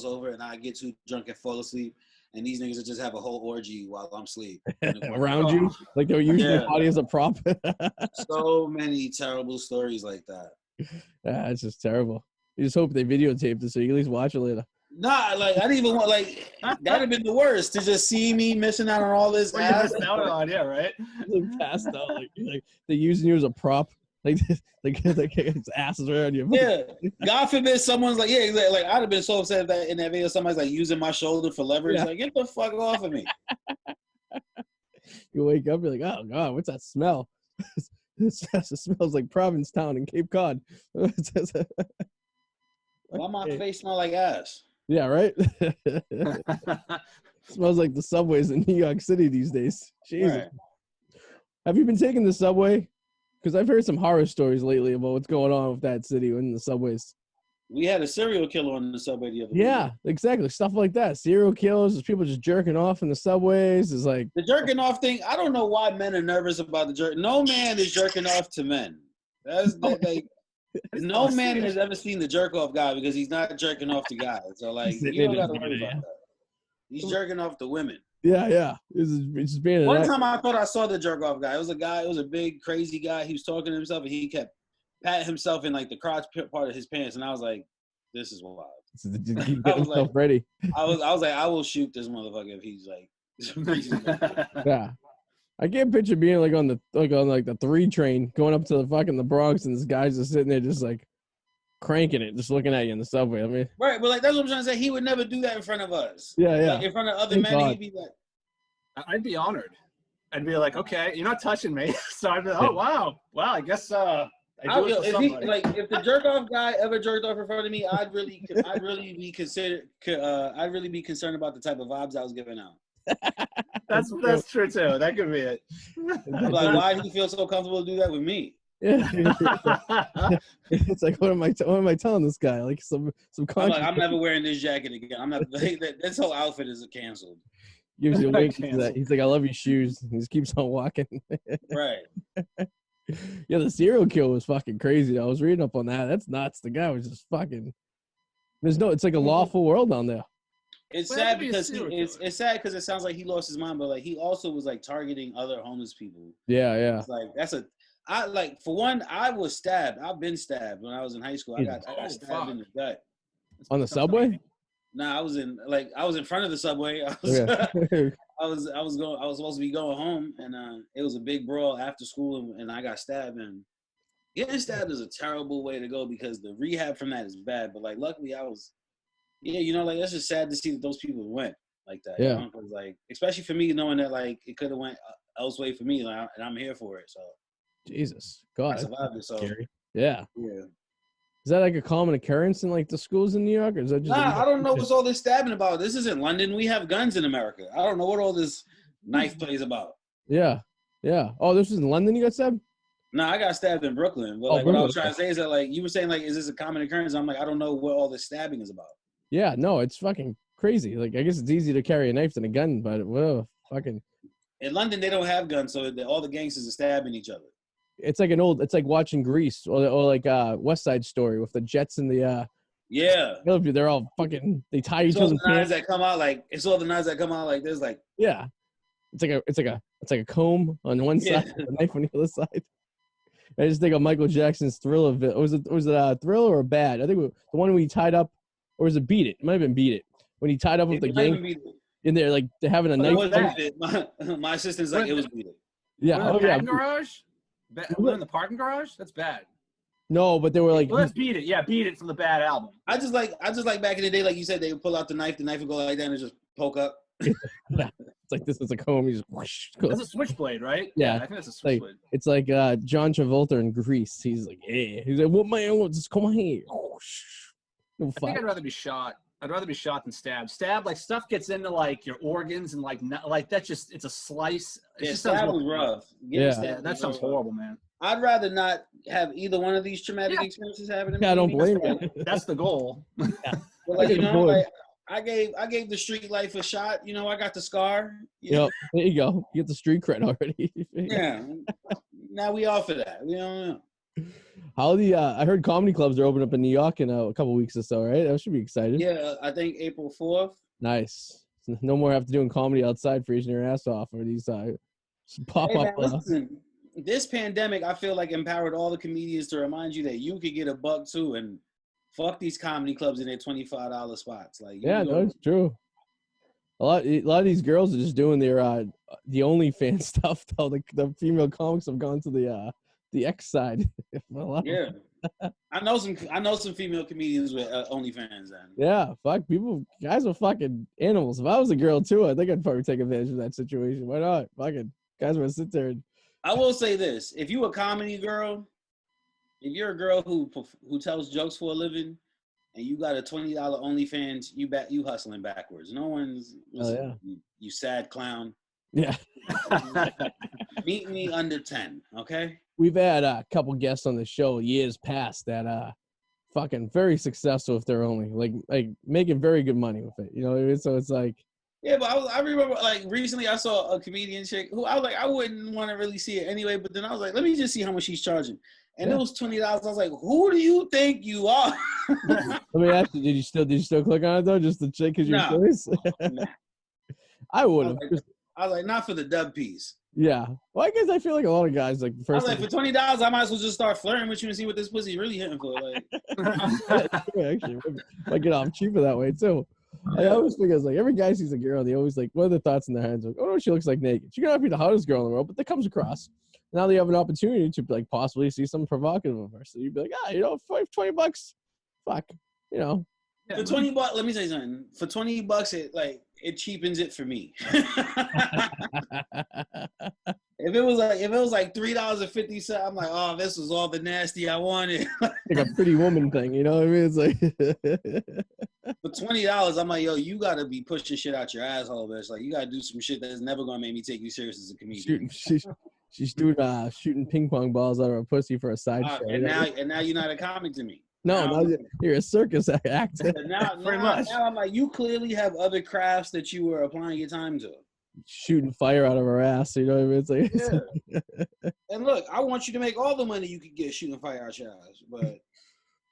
over, and I get too drunk and fall asleep, and these niggas would just have a whole orgy while I'm asleep. Around you? Like they were using your body as a prop? So many terrible stories like that. Yeah, it's just terrible. You just hope they videotaped it so you can at least watch it later. Nah, like I didn't even want that'd have been the worst to just see me missing out on all this ass. Yeah, right. Like passed out, like they're using you as a prop, like his ass is right on you. Yeah, God forbid someone's like, like I'd have been so upset that in that video somebody's like using my shoulder for leverage. Yeah. Like, get the fuck off of me. You wake up, you're like, oh god, what's that smell? It smells like Provincetown in Cape Cod. Why my face smell like ass? Yeah, right? Smells like the subways in New York City these days. Jesus. Right. Have you been taking the subway? Because I've heard some horror stories lately about what's going on with that city in the subways. We had a serial killer on the subway the other day. Yeah, exactly. Stuff like that. Serial killers, there's people just jerking off in the subways. It's like the jerking off thing. I don't know why men are nervous about the jerk. No man is jerking off to men. No man has ever seen the jerk off guy because he's not jerking off to guys. So like you don't gotta worry about that. He's jerking off to women. Yeah. It's just being one time I thought I saw the jerk off guy. It was a guy, it was a big crazy guy. He was talking to himself and he kept patting himself in like the crotch part of his pants, and I was like, this is wild. I was like, ready. I was like, I will shoot this motherfucker if he's like yeah. I can't picture being like on the 3 train going up to the Bronx and this guy's just sitting there just like cranking it, just looking at you in the subway. I mean, right, but like that's what I'm trying to say. He would never do that in front of us. Yeah. Like, in front of other men, he'd be like, I'd be honored. I'd be like, okay, you're not touching me. So I'd be like, oh wow, I guess if the jerk off guy ever jerked off in front of me, I'd really be concerned about the type of vibes I was giving out. That's true too. That could be it. I'm like, why do you feel so comfortable to do that with me? Yeah. It's like, what am I telling this guy? Like some like, I'm never wearing this jacket again. I'm not. This whole outfit is canceled. Gives you a wink. He's like, I love your shoes. He just keeps on walking. Right. Yeah, the serial kill was fucking crazy. I was reading up on that. That's nuts. The guy was just fucking. It's like a lawful world down there. It's sad because it's sad because it sounds like he lost his mind, but like he also was like targeting other homeless people. Yeah. It's like for one, I was stabbed. I've been stabbed when I was in high school. I got stabbed in the gut. On the subway? Nah, I was in front of the subway. I was supposed to be going home, and it was a big brawl after school, and I got stabbed. And getting stabbed is a terrible way to go because the rehab from that is bad. But like, luckily, I was. Yeah, like that's just sad to see that those people went like that. Yeah. You know? 'Cause, like, especially for me, knowing that like it could have went elsewhere for me, like, and I'm here for it. So. Jesus, God, I survived it. So. Scary. Yeah. Yeah. Is that like a common occurrence in like the schools in New York, or is that just? I don't know what's all this stabbing about. This isn't London. We have guns in America. I don't know what all this knife play is about. Yeah. Oh, this was in London. You got stabbed? No, I got stabbed in Brooklyn. But like, what I was trying to say is that like you were saying like, is this a common occurrence? I'm like, I don't know what all this stabbing is about. Yeah, no, it's fucking crazy. Like, I guess it's easier to carry a knife than a gun, but fucking. In London, they don't have guns, so all the gangsters are stabbing each other. It's like watching Grease or like West Side Story with the jets and the Yeah. They're all fucking. They tie It's each all other's the knives pants. that come out like it's all the knives that come out like there's like Yeah, it's like a comb on one Yeah. side, a knife on the other side. I just think of Michael Jackson's Thriller. Was it a Thriller or Bad? I think the one where he tied up, or was it Beat It? It might have been Beat It when he tied up with the it might gang even be in there, like they're having a It knife. was fight. that. My assistant's like it was beat it. Yeah, We're in the oh yeah. parking garage? We're in the parking garage? That's bad. No, but they were like, Well, let's Beat It. Yeah, Beat It from the Bad album. I just like back in the day, like you said, they would pull out the knife would go like that and just poke up. yeah, it's like this is a comb. He just whoosh, goes. That's a switchblade, right? Yeah. I think that's a switchblade. It's like John Travolta in Grease. He's like, hey, he's like, what man? Just come on here. Whoosh. No I think I'd rather be shot. I'd rather be shot than stabbed. Stab, like stuff gets into like your organs and like that's just it's a slice. It just stab sounds was rough. Yeah. that sounds horrible, man. I'd rather not have either one of these traumatic experiences happen to me. Yeah, I don't blame you. That's the goal. But like, you know, like I gave the street life a shot. You know, I got the scar. Yep, there you go. You get the street cred already. Yeah. Now we off of that. We don't know. How I heard comedy clubs are opening up in New York in a couple weeks or so, right? That should be exciting. Yeah, I think April 4th. Nice. No more have to doing comedy outside freezing your ass off or these pop up. Listen, this pandemic, I feel like empowered all the comedians to remind you that you could get a buck too, and fuck these comedy clubs in their $25 spots. Like, yeah, no, it's true. A lot of these girls are just doing their the OnlyFans stuff. Though the female comics have gone to the X side. Yeah, I know some female comedians with OnlyFans. Then yeah, fuck guys are fucking animals. If I was a girl too, I think I'd probably take advantage of that situation. Why not? Fucking guys would sit there. I will say this: if you a comedy girl, if you're a girl who tells jokes for a living, and you got a $20 OnlyFans, you hustling backwards. No one's you sad clown. Yeah. Meet me under 10, okay? We've had a couple guests on the show years past that fucking very successful if they're only like making very good money with it. You know what I mean? So it's like yeah, but I remember like recently I saw a comedian chick who I was like I wouldn't want to really see it anyway, but then I was like, let me just see how much she's charging. And it was $20. I was like, who do you think you are? Let me ask you, did you still click on it though, just to check because you're curious? Nah. I would have. I was like, not for the dub piece. Yeah. Well, I guess I feel like a lot of guys like the first. I was like, for $20, I might as well just start flirting with you and see what this pussy's really hitting for. Like, actually, might get off cheaper that way too. I always think it's like every guy sees a girl, they always like, what are the thoughts in their heads? Like, oh no, she looks like naked. She could not be the hottest girl in the world, but that comes across. Now they have an opportunity to like possibly see something provocative of her. So you'd be like, you know, $20, fuck, you know. For $20, let me say something. For $20, it cheapens it for me. If it was like $3.50, I'm like, oh, this was all the nasty I wanted. Like a pretty woman thing, you know what I mean? It's like for $20, I'm like, yo, you gotta be pushing shit out your asshole, bitch. Like you gotta do some shit that's never gonna make me take you serious as a comedian. She's doing shooting ping pong balls out of her pussy for a side show. And now you're not a comic to me. No, now you're a circus actor. Now I'm like, you clearly have other crafts that you were applying your time to. Shooting fire out of her ass, you know what I mean? It's like, yeah. And look, I want you to make all the money you could get shooting fire out your ass, but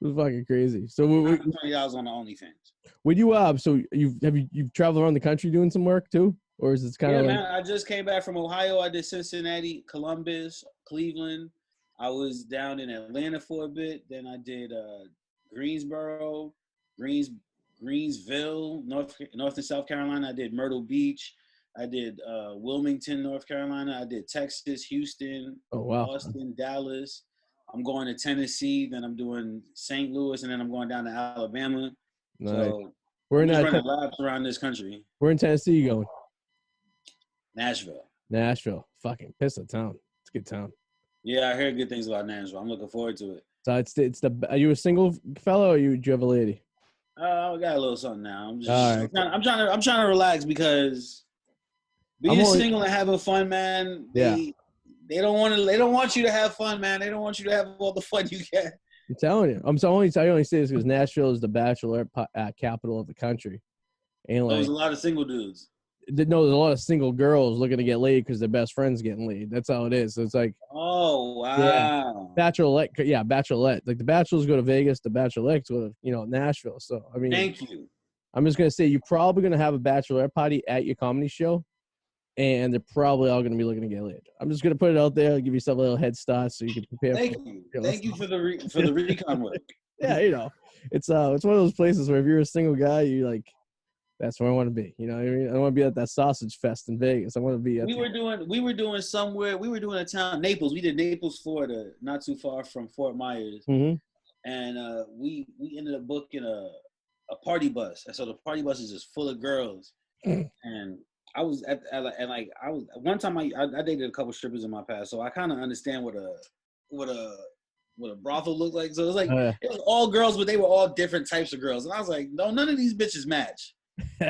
it's fucking crazy. So $20 on the OnlyFans. Would you so you've traveled around the country doing some work too, or is it kind of? Yeah, man. I just came back from Ohio. I did Cincinnati, Columbus, Cleveland. I was down in Atlanta for a bit. Then I did Greensboro, Greensville, North and South Carolina. I did Myrtle Beach. I did Wilmington, North Carolina. I did Texas, Houston, Austin, Dallas. I'm going to Tennessee. Then I'm doing St. Louis, and then I'm going down to Alabama. Nice. So we're in running laps around this country. Where in Tennessee you going? Nashville. Fucking piss of town. It's a good town. Yeah, I heard good things about Nashville. I'm looking forward to it. So it's are you a single fellow or do you have a lady? I got a little something now. I'm trying to relax because being single and having fun, man. They don't want you to have fun, man. They don't want you to have all the fun you get. I'm telling you. I only say this because Nashville is the bachelor capital of the country. And there's a lot of single dudes. No, there's a lot of single girls looking to get laid because their best friend's getting laid. That's how it is. So it's like, oh wow, Bachelorette, yeah, Bachelorette. Like the Bachelors go to Vegas, the Bachelorettes go to Nashville. So I mean, Thank you. I'm just gonna say you're probably gonna have a bachelorette party at your comedy show, and they're probably all gonna be looking to get laid. I'm just gonna put it out there, give yourself a little head start so you can prepare. Thank you for the recon work. Yeah, it's one of those places where if you're a single guy, you like, that's where I want to be. You know what I mean? I want to be at that sausage fest in Vegas. I want to be at. We were doing a town, Naples. We did Naples, Florida, not too far from Fort Myers, and we ended up booking a party bus, and so the party bus is just full of girls. And I was one time I dated a couple strippers in my past, so I kind of understand what a brothel looked like. So it was like it was all girls, but they were all different types of girls, and I was like, no, none of these bitches match.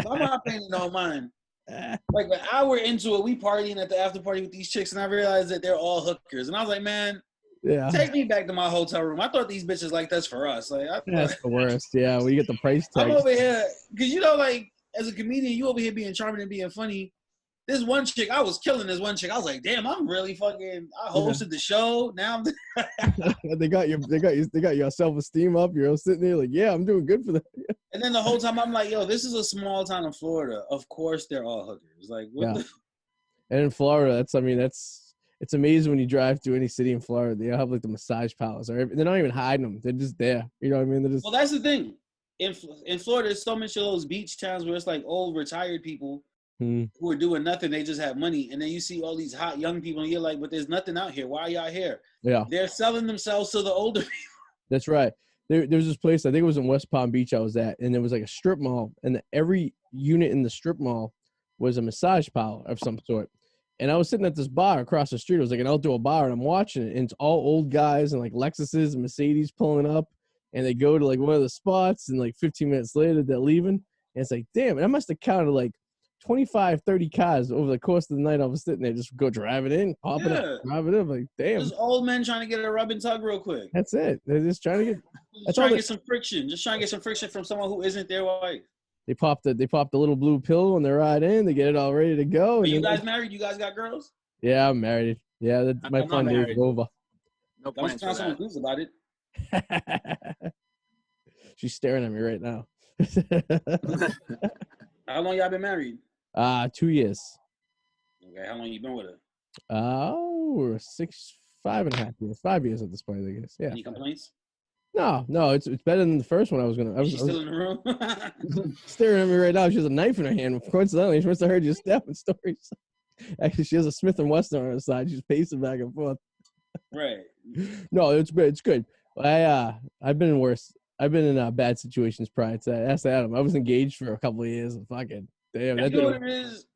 So I'm not paying no mind. Like an hour into it, we partying at the after party with these chicks, and I realized that they're all hookers, and I was like, man. Yeah. Take me back to my hotel room. I thought these bitches like that's for us. Like that's the worst. Yeah, when you get the price tag. I'm over here because like as a comedian, you over here being charming and being funny. This one chick, I was killing this one chick. I was like, damn, I'm really fucking. I hosted the show. Now I'm. They got your self-esteem up. You're sitting there like, yeah, I'm doing good for that. And then the whole time I'm like, yo, this is a small town in Florida. Of course they're all hookers. Like, what the. And in Florida, it's amazing when you drive through any city in Florida. They have like the massage parlors. They're not even hiding them. They're just there. You know what I mean? They're just. Well, that's the thing. In Florida, there's so much of those beach towns where it's like old retired people who are doing nothing. They just have money, and then you see all these hot young people, and you're like, "But there's nothing out here. Why are y'all here?" Yeah, they're selling themselves to the older people. That's right. There was this place. I think it was in West Palm Beach. I was at, and there was like a strip mall, and every unit in the strip mall was a massage parlor of some sort. And I was sitting at this bar across the street. It was like an outdoor bar, and I'm watching it, and it's all old guys and like Lexuses and Mercedes pulling up, and they go to like one of the spots, and like 15 minutes later, they're leaving. And it's like, damn, and I must have counted like 25, 30 cars over the course of the night. I was sitting there, just go driving in, popping up, driving up, like, damn. Just old men trying to get a rub and tug real quick. That's it. They're just trying to get. Trying to get some friction. Just trying to get some friction from someone who isn't their wife. They pop the little blue pill on their ride in. They get it all ready to go. Are you guys married? You guys got girls? Yeah, I'm married. Yeah, my fun days are over. No plans for that. Who's about it? She's staring at me right now. How long y'all been married? 2 years. Okay, how long you been with her? 5.5 years. 5 years at this point, I guess. Yeah. Any complaints? No, it's better than the first one. She's still in the room? Staring at me right now. She has a knife in her hand. Coincidentally, she must have heard you stabbing stories. Actually, she has a Smith & Wesson on her side. She's pacing back and forth. Right. No, it's good. It's good. I've been in worse. I've been in bad situations prior to that. Ask Adam. I was engaged for a couple of years. And fucking damn. You know what it is?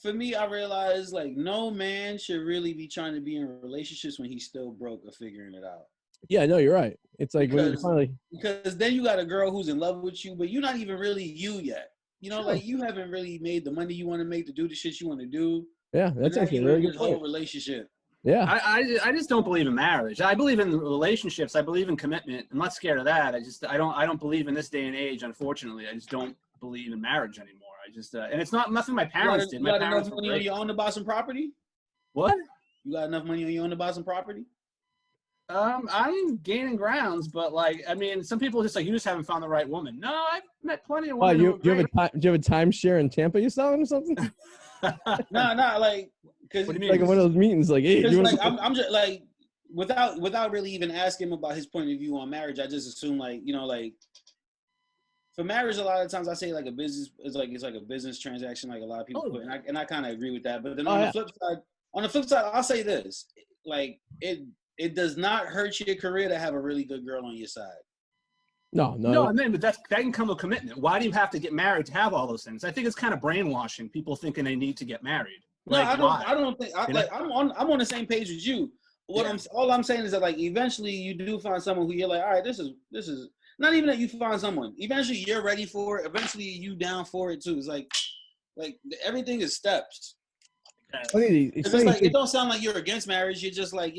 For me, I realized like no man should really be trying to be in relationships when he's still broke or figuring it out. Yeah, no, you're right. It's like because then you got a girl who's in love with you, but you're not even really you yet. You know, like you haven't really made the money you want to make to do the shit you want to do. Yeah, that's actually a very good point. Whole relationship. Yeah, I just don't believe in marriage. I believe in relationships. I believe in commitment. I'm not scared of that. I don't believe in this day and age. Unfortunately, I just don't believe in marriage anymore. I just and it's nothing my parents did. My parents got enough money on your own to buy some property? What? You got enough money on your own to buy some property? I'm gaining grounds, but like, I mean, some people just like, you just haven't found the right woman. No, I've met plenty of women. Do you have a timeshare in Tampa you're selling or something? No, like, because what do you mean? Like one of those meetings, like, hey, like, I'm just like, without really even asking him about his point of view on marriage, I just assume like, you know, like, for marriage, a lot of times I say like a business is like it's like a business transaction, like a lot of people put, and I kind of agree with that. But then on the flip side, I'll say this: like it does not hurt your career to have a really good girl on your side. No. I mean, but that can come with commitment. Why do you have to get married to have all those things? I think it's kind of brainwashing. People thinking they need to get married. No, I don't think. I'm on the same page with you. All I'm saying is that like eventually you do find someone who you're like, all right, this is. Not even that you find someone. Eventually, you're ready for it. Eventually, you down for it too. It's like everything is steps. It's like it don't sound like you're against marriage. You're just like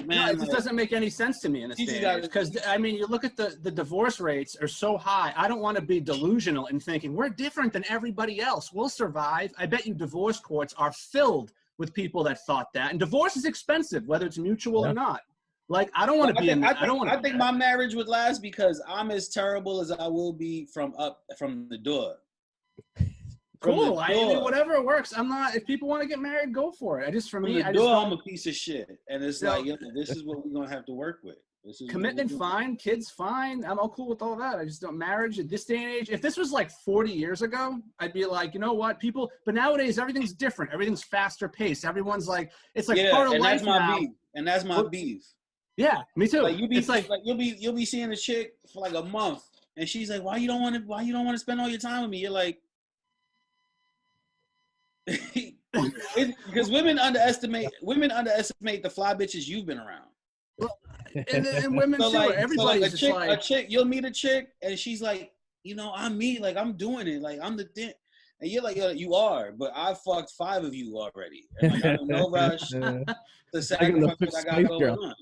man. No, it just doesn't make any sense to me in this day because I mean, you look at the divorce rates are so high. I don't want to be delusional in thinking we're different than everybody else. We'll survive. I bet you divorce courts are filled with people that thought that. And divorce is expensive, whether it's mutual or not. Like, I don't want to be in. I think my marriage would last because I'm as terrible as I will be from the door. Cool. I mean, whatever works. I'm not. If people want to get married, go for it. I'm a piece of shit, and it's like, this is what we're gonna have to work with. This is commitment, fine. Kids, fine. I'm all cool with all that. I just don't. Marriage at this day and age. If this was like 40 years ago, I'd be like, you know what, people. But nowadays, everything's different. Everything's faster paced. Everyone's like, it's like part of life now. And that's my beef. Yeah, me too. Like you'll be seeing a chick for like a month, and she's like, why you don't want to spend all your time with me? You're like. Because women underestimate the fly bitches you've been around. Well, and women too. Everybody's so like a chick, you'll meet a chick, and she's like, I'm me, like I'm doing it, like I'm the thing, and you're like, you are, but I fucked 5 of you already, and like, I'm in no rush to sacrifice what I got going on.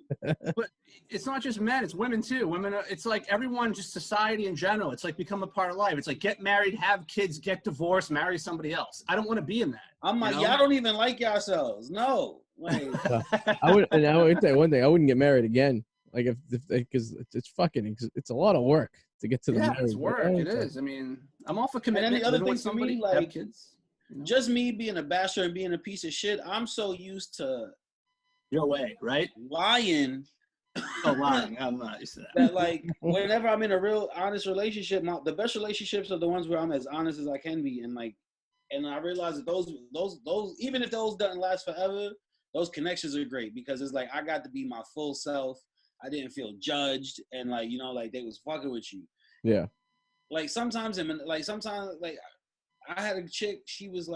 But it's not just men; it's women too. Women, it's like everyone, just society in general. It's like become a part of life. It's like get married, have kids, get divorced, marry somebody else. I don't want to be in that. I'm like, y'all don't even like yourselves. No, like I would say one thing: I wouldn't get married again. Like because it's fucking, it's a lot of work to get to the marriage. It's work. It is. I mean, I'm all for commitment. And then the other thing for me, like kids, just me being a bachelor and being a piece of shit. I'm so used to your way, right? Lying. Lying. I'm not used to that. That like whenever I'm in a real honest relationship, the best relationships are the ones where I'm as honest as I can be, and I realize that those even if those doesn't last forever, those connections are great because it's like I got to be my full self. I didn't feel judged, and like they was fucking with you. Yeah. Like sometimes I had a chick. She was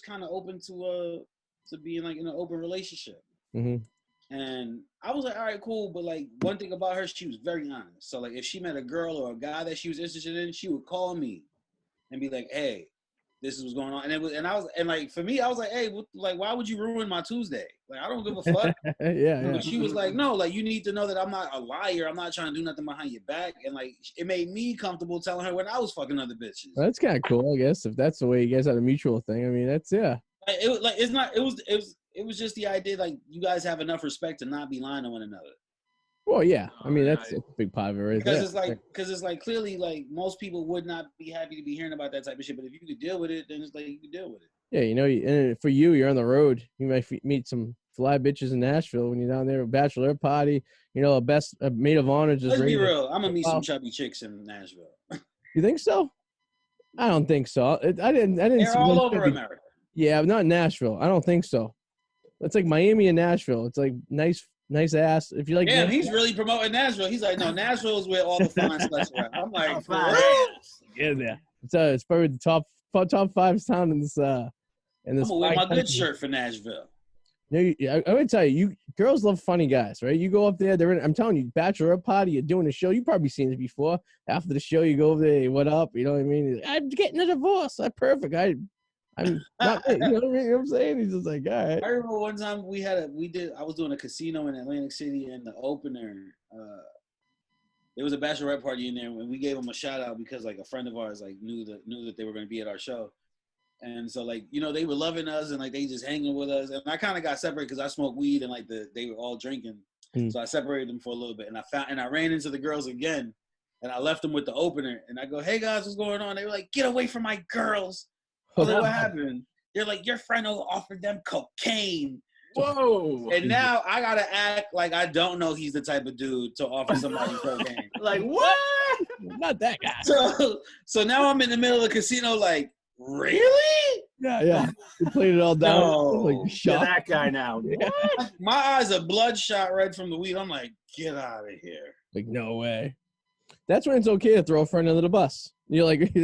kind of open to being like in an open relationship. Mm-hmm. And I was like, all right, cool. But like one thing about her, she was very honest. So like if she met a girl or a guy that she was interested in, she would call me and be like, hey, this is what's going on. And like for me, I was like, hey, why would you ruin my Tuesday? Like I don't give a fuck. Yeah. But she was like, no, like you need to know that I'm not a liar. I'm not trying to do nothing behind your back. And like it made me comfortable telling her when I was fucking other bitches. Well, that's kind of cool, I guess, if that's the way you guys had a mutual thing. I mean, that's It was just the idea, like, you guys have enough respect to not be lying to one another. Well, yeah. I mean, that's a big part of it right there. Because it's like, clearly, like, most people would not be happy to be hearing about that type of shit. But if you could deal with it, then it's like you could deal with it. Yeah, and for you, you're on the road. You might meet some fly bitches in Nashville when you're down there, a bachelor party. A maid of honor. Just let's be real. I'm going to meet some chubby chicks in Nashville. You think so? I don't think so. I didn't. They're all over America. Yeah, not Nashville. I don't think so. It's like Miami and Nashville. It's like nice ass. If you like, damn, he's really promoting Nashville. He's like, no, Nashville is where all the fine sluts are. I'm like, yeah. It's probably the top 5 town in this. I'm gonna wear my good shirt for Nashville. I would tell you, girls love funny guys, right? You go up there, I'm telling you, bachelorette party, you're doing a show. You've probably seen it before. After the show, you go over there, what up? You know what I mean? I'm getting a divorce. I'm perfect. I'm not, you know what I'm saying? He's just like, all right. I remember one time I was doing a casino in Atlantic City, and the opener, there was a bachelorette party in there, and we gave them a shout out because like a friend of ours like knew that they were going to be at our show. And so like, they were loving us and like they just hanging with us. And I kind of got separated because I smoked weed and like they were all drinking. So I separated them for a little bit, and I ran into the girls again, and I left them with the opener, and I go, hey guys, what's going on? They were like, get away from my girls. Like, what happened? They're like, your friend offered them cocaine. Whoa. And now I got to act like I don't know he's the type of dude to offer somebody cocaine. Like, what? Not that guy. So now I'm in the middle of the casino like, really? Yeah. You played it all down. No. Like, you're that guy now. What? My eyes are bloodshot red from the weed. I'm like, get out of here. Like, no way. That's when it's okay to throw a friend under the bus. You're like, hey,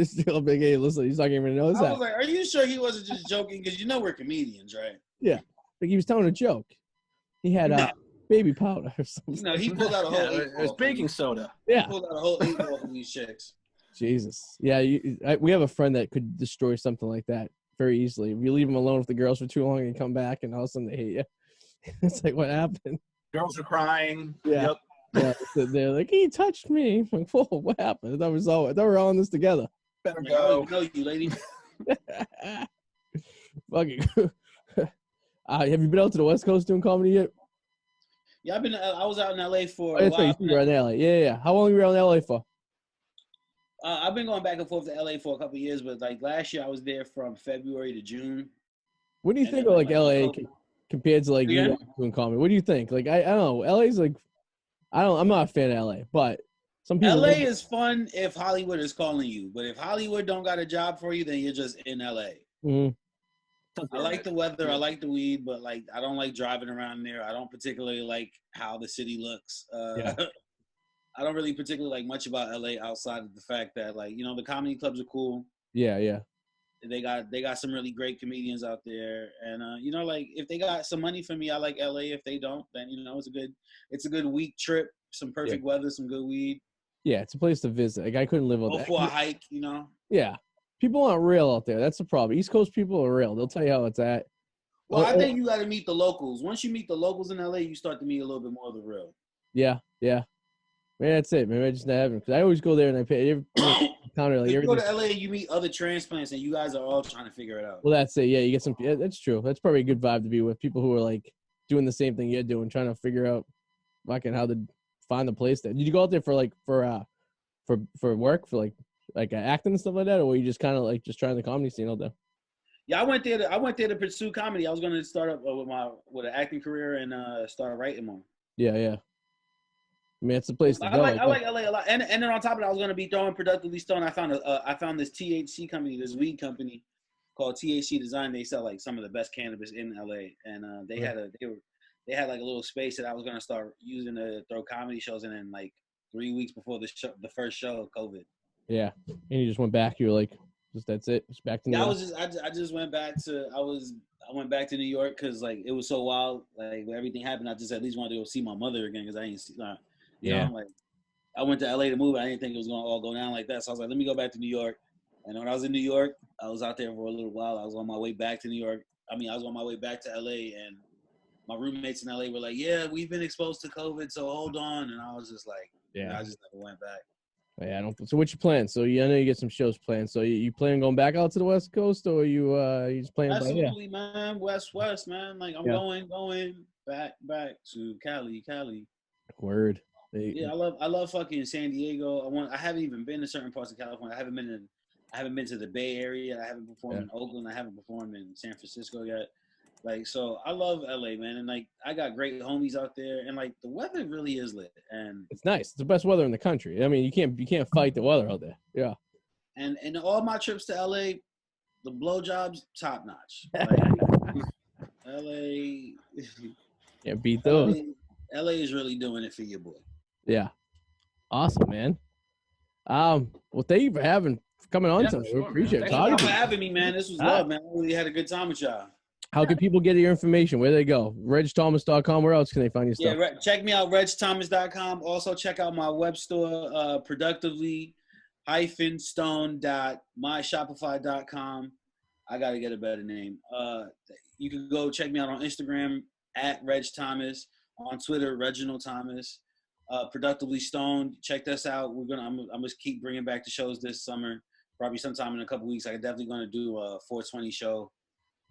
listen, he's not even know that. I was like, are you sure he wasn't just joking? Because we're comedians, right? Yeah. Like he was telling a joke. He had baby powder or something. No, he pulled out a whole it was baking soda. Yeah. He pulled out a whole 8 ball from these chicks. Jesus. Yeah, we have a friend that could destroy something like that very easily. If you leave them alone with the girls for too long and come back and all of a sudden they hate you. It's like, what happened? Girls are crying. Yeah. Yep. Yeah, they're like, he touched me. I'm like, whoa, what happened? I thought we were all in this together. Better go. No, you lady. Fucking. Have you been out to the West Coast doing comedy yet? Yeah, I was out in LA for Oh, a that's right. while. You were in LA. Yeah. How long were you in LA for? I've been going back and forth to LA for a couple of years, but like last year I was there from February to June. What do you And think then, of like LA COVID. compared to like New Again? York doing comedy? What do you think? Like I don't know. LA's like I'm not a fan of LA, but some people LA live is fun if Hollywood is calling you, but if Hollywood don't got a job for you, then you're just in LA. mm-hmm. I like the weather, I like the weed, but like I don't like driving around there. I don't particularly like how the city looks. Yeah. I don't really particularly like much about LA outside of the fact that like, you know, the comedy clubs are cool. Yeah. They got some really great comedians out there, and you know, like if they got some money for me, I like LA. If they don't, then you know it's a good week trip, some perfect weather, some good weed. Yeah, it's a place to visit. Like I couldn't live Go out for there. a hike, you know. Yeah, people aren't real out there. That's the problem. East Coast people are real. They'll tell you how it's at. Well, I think you got to meet the locals. Once you meet the locals in LA, you start to meet a little bit more of the real. Yeah. Maybe that's it. Maybe I just not having because I always go there and I pay counter like you go to LA, you meet other transplants, and you guys are all trying to figure it out. Well, that's it. Yeah, you get some. Yeah, that's true. That's probably a good vibe to be with people who are like doing the same thing you're doing, trying to figure out fucking how to find the place. There. Did you go out there for like for work for like acting and stuff like that, or were you just kind of like just trying the comedy scene out there? Yeah, I went there to pursue comedy. I was going to start up with an acting career and start writing more. Yeah. I mean, it's a place to I go. like LA a lot, and then on top of it, I was going to be throwing Productively Stoned. I found this THC company, this weed company called THC Design. They sell like some of the best cannabis in LA, and they had like a little space that I was going to start using to throw comedy shows in. And like 3 weeks before the first show of COVID. Yeah, and you just went back. You were like, just that's it. Just back to New York. I just went back to I went back to New York because like it was so wild. Like when everything happened, I just at least wanted to go see my mother again because I ain't see. You know, like I went to LA to move. I didn't think it was gonna all go down like that. So I was like, let me go back to New York. And when I was in New York, I was out there for a little while. I was on my way back to New York. I was on my way back to LA, and my roommates in LA were like, "Yeah, we've been exposed to COVID, so hold on." And I was just like, I just never went back. Yeah, I don't. So what's your plan? So I know you get some shows planned. So you plan on going back out to the West Coast, or you just playing? Absolutely, man. West, man. Like I'm going back to Cali. Word. Yeah, I love fucking San Diego. I haven't even been to certain parts of California. I haven't been to the Bay Area. I haven't performed in Oakland. I haven't performed in San Francisco yet. Like, so I love LA, man. And like, I got great homies out there, and like the weather really is lit. And it's nice. It's the best weather in the country. I mean, you can't fight the weather out there. Yeah. And all my trips to LA, the blowjobs top notch. Like, LA can't beat those. LA is really doing it for your boy. Yeah. Awesome, man. Well, thank you for coming on tonight. Sure, we appreciate it. Thank you for having me, man. This was love, man. I really had a good time with y'all. How can people get your information? Where do they go? RegThomas.com. Where else can they find your stuff? Yeah, check me out, RegThomas.com. Also, check out my web store, productively-stone.myshopify.com. I got to get a better name. You can go check me out on Instagram at RegThomas, on Twitter, Reginald Thomas. Productively Stoned. Check us out. I'm gonna keep bringing back the shows this summer. Probably sometime in a couple weeks. I'm definitely gonna do a 420 show.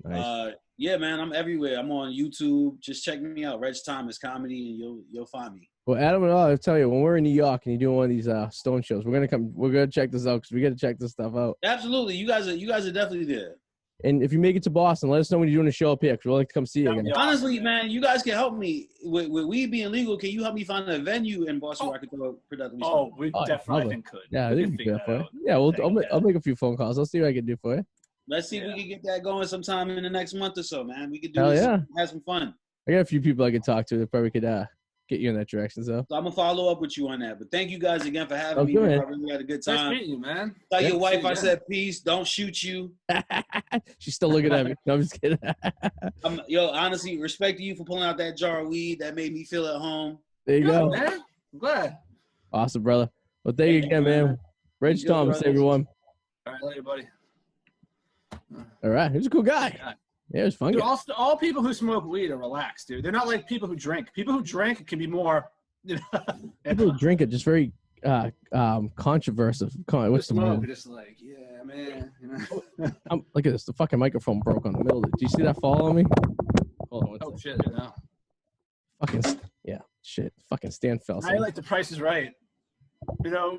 Nice. Yeah, man, I'm everywhere. I'm on YouTube. Just check me out, Reg Thomas Comedy, and you'll find me. Well, Adam and I'll tell you, when we're in New York and you're doing one of these Stone shows, we're gonna check this out because we got to check this stuff out. Absolutely, you guys are definitely there. And if you make it to Boston, let us know when you're doing a show up here because we'd like to come see you again. Honestly, man, you guys can help me with weed being legal. Can you help me find a venue in Boston where I could throw Productively Stoned? Oh, we definitely could. Yeah, I think we can do that for you. Yeah, I'll make a few phone calls. I'll see what I can do for you. Let's see if we can get that going sometime in the next month or so, man. We could do Hell this. Yeah. Have some fun. I got a few people I could talk to that probably could get you in that direction. So I'm gonna follow up with you on that. But thank you guys again for having me. I really had a good time. Nice meeting you, man. Tell your wife I said peace. Don't shoot you. She's still looking at me. No, I'm just kidding. Honestly, respect to you for pulling out that jar of weed. That made me feel at home. There you go. Man. I'm glad. Awesome, brother. Well, thank you again, man. Reg Thomas, everyone. All right, later, buddy. All right, he's a cool guy. Yeah, it was fun. Dude, all people who smoke weed are relaxed, dude. They're not like people who drink. People who drink can be more, you know. People who drink are just very controversial. What's the word? Just like, yeah, man. You know? Look at this. The fucking microphone broke on the middle. Do you see that fall on me? Hold on. Oh shit! You know. Fucking yeah, shit. Fucking Stan fell. I like the Price is Right. You know,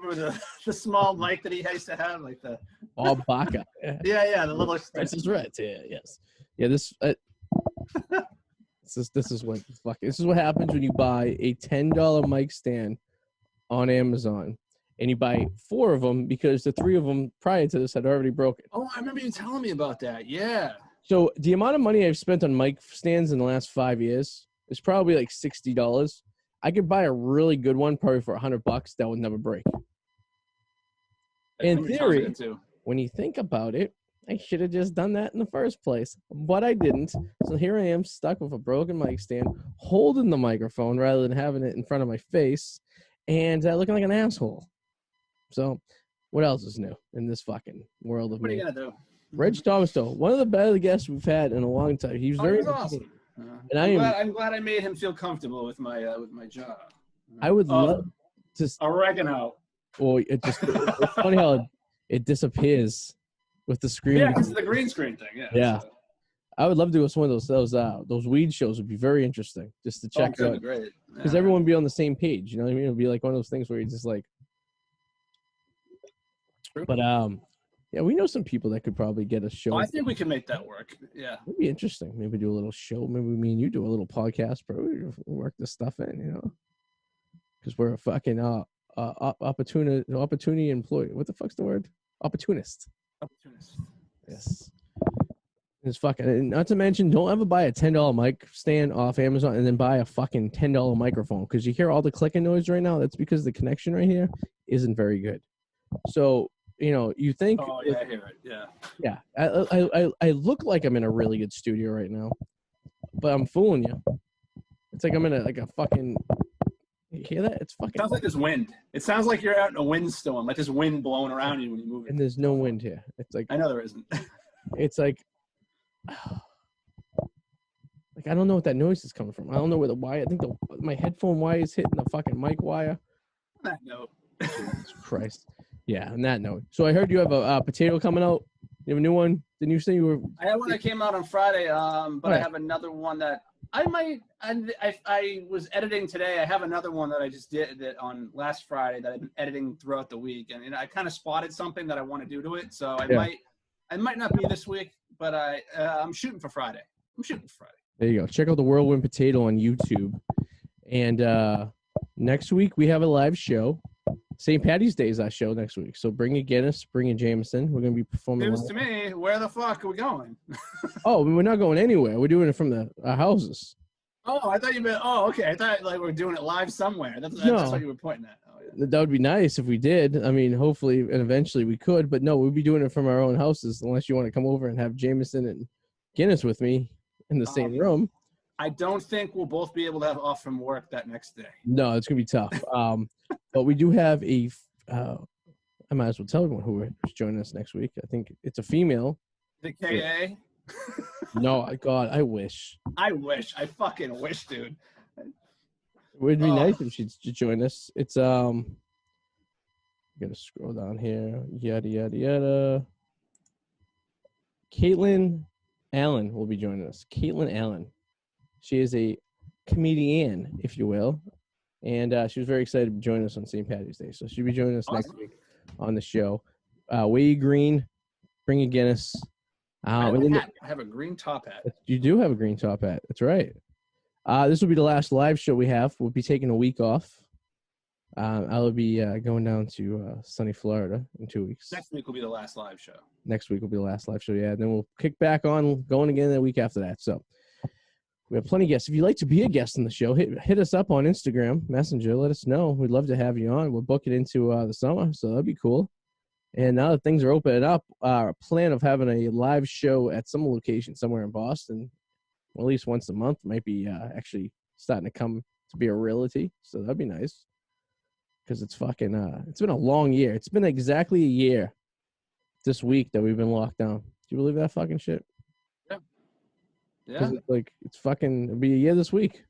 the small mic that he used to have, like the all Baca. Yeah, the little Price is Right. Yeah, yes. Yeah, this is what happens when you buy a $10 mic stand on Amazon, and you buy 4 of them because the 3 of them prior to this had already broken. Oh, I remember you telling me about that. Yeah. So the amount of money I've spent on mic stands in the last 5 years is probably like $60. I could buy a really good one probably for $100 that would never break. In theory, when you think about it, I should have just done that in the first place, but I didn't. So here I am stuck with a broken mic stand, holding the microphone rather than having it in front of my face, and looking like an asshole. So what else is new in this fucking world of me? What are you going to do? Reg Thomas, though, one of the better guests we've had in a long time. He was very awesome. And I'm glad I made him feel comfortable with my job. I would love to oregano. Or it's funny how it disappears with the screen. Yeah, because of the green screen thing. Yeah. Yeah. So. I would love to go to one of those weed shows. Would be very interesting just to check out. Great. Because everyone would be on the same page. You know what I mean? It would be like one of those things where you're just like. But yeah, we know some people that could probably get a show. I think we can make that work. Yeah. It'd be interesting. Maybe do a little show. Maybe me and you do a little podcast, bro. We work this stuff in, you know. Because we're a fucking opportunity employee. What the fuck's the word? Opportunist. Yes. It's fucking, and not to mention, don't ever buy a $10 mic stand off Amazon and then buy a fucking $10 microphone because you hear all the clicking noise right now. That's because the connection right here isn't very good. So, you know, you think. Oh, yeah, I hear it. Yeah. Yeah. I look like I'm in a really good studio right now, but I'm fooling you. It's like I'm in a fucking. You hear that? It's fucking. Sounds like there's wind. It sounds like you're out in a windstorm, like there's wind blowing around you when you move. And there's no wind here. It's like. I know there isn't. It's like. Like I don't know what that noise is coming from. I don't know where the wire. I think my headphone wire is hitting the fucking mic wire. On that note. Jesus Christ. Yeah, on that note. So I heard you have a potato coming out. You have a new one? Didn't you say you were? I had one that came out on Friday, but I have another one that I might. I was editing today. I have another one that I just did that on last Friday that I've been editing throughout the week, and I kind of spotted something that I want to do to it. So I might not be this week, but I'm shooting for Friday. There you go. Check out the Whirlwind Potato on YouTube. And next week we have a live show. St. Patty's Day is our show next week. So bring a Guinness, bring a Jameson. We're going to be performing. News to me. Where the fuck are we going? Oh, we're not going anywhere. We're doing it from our houses. Oh, I thought you meant. Oh, okay. I thought like we're doing it live somewhere. That's what you were pointing at. Oh, yeah. That would be nice if we did. I mean, hopefully and eventually we could. But no, we'll be doing it from our own houses unless you want to come over and have Jameson and Guinness with me in the same room. I don't think we'll both be able to have off from work that next day. No, it's going to be tough. But we do have I might as well tell everyone who is joining us next week. I think it's a female. The KA? No, God, I wish. I fucking wish, dude. It would be nice if she'd join us. It's, gotta scroll down here. Yada, yada, yada. Caitlin Allen will be joining us. Caitlin Allen. She is a comedian, if you will. And she was very excited to join us on St. Patty's Day. So she'll be joining us next week on the show. Weigh green, bring a Guinness. I have a green top hat. You do have a green top hat. That's right. This will be the last live show we have. We'll be taking a week off. I'll be going down to sunny Florida in 2 weeks. Next week will be the last live show. Yeah. And then we'll kick back on going again the week after that. So we have plenty of guests. If you'd like to be a guest on the show, hit us up on Instagram Messenger. Let us know. We'd love to have you on. We'll book it into the summer, so that'd be cool. And now that things are opening up, our plan of having a live show at some location somewhere in Boston, at least once a month, might be actually starting to come to be a reality. So that'd be nice. Because it's fucking, it's been a long year. It's been exactly a year this week that we've been locked down. Do you believe that fucking shit? Yeah. It's fucking, it'll be a year this week.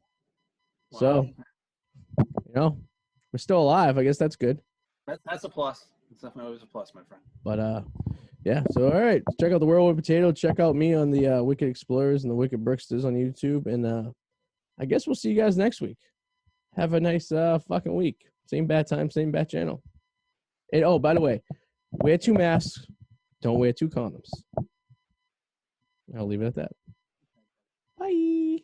Wow. So, you know, we're still alive. I guess that's good. That's a plus. It's definitely always a plus, my friend. But, yeah. So, all right. Check out the Whirlwind Potato. Check out me on the Wicked Explorers and the Wicked Bricksters on YouTube. And I guess we'll see you guys next week. Have a nice fucking week. Same bad time, same bad channel. And oh, by the way, wear 2 masks. Don't wear 2 condoms. I'll leave it at that. Bye.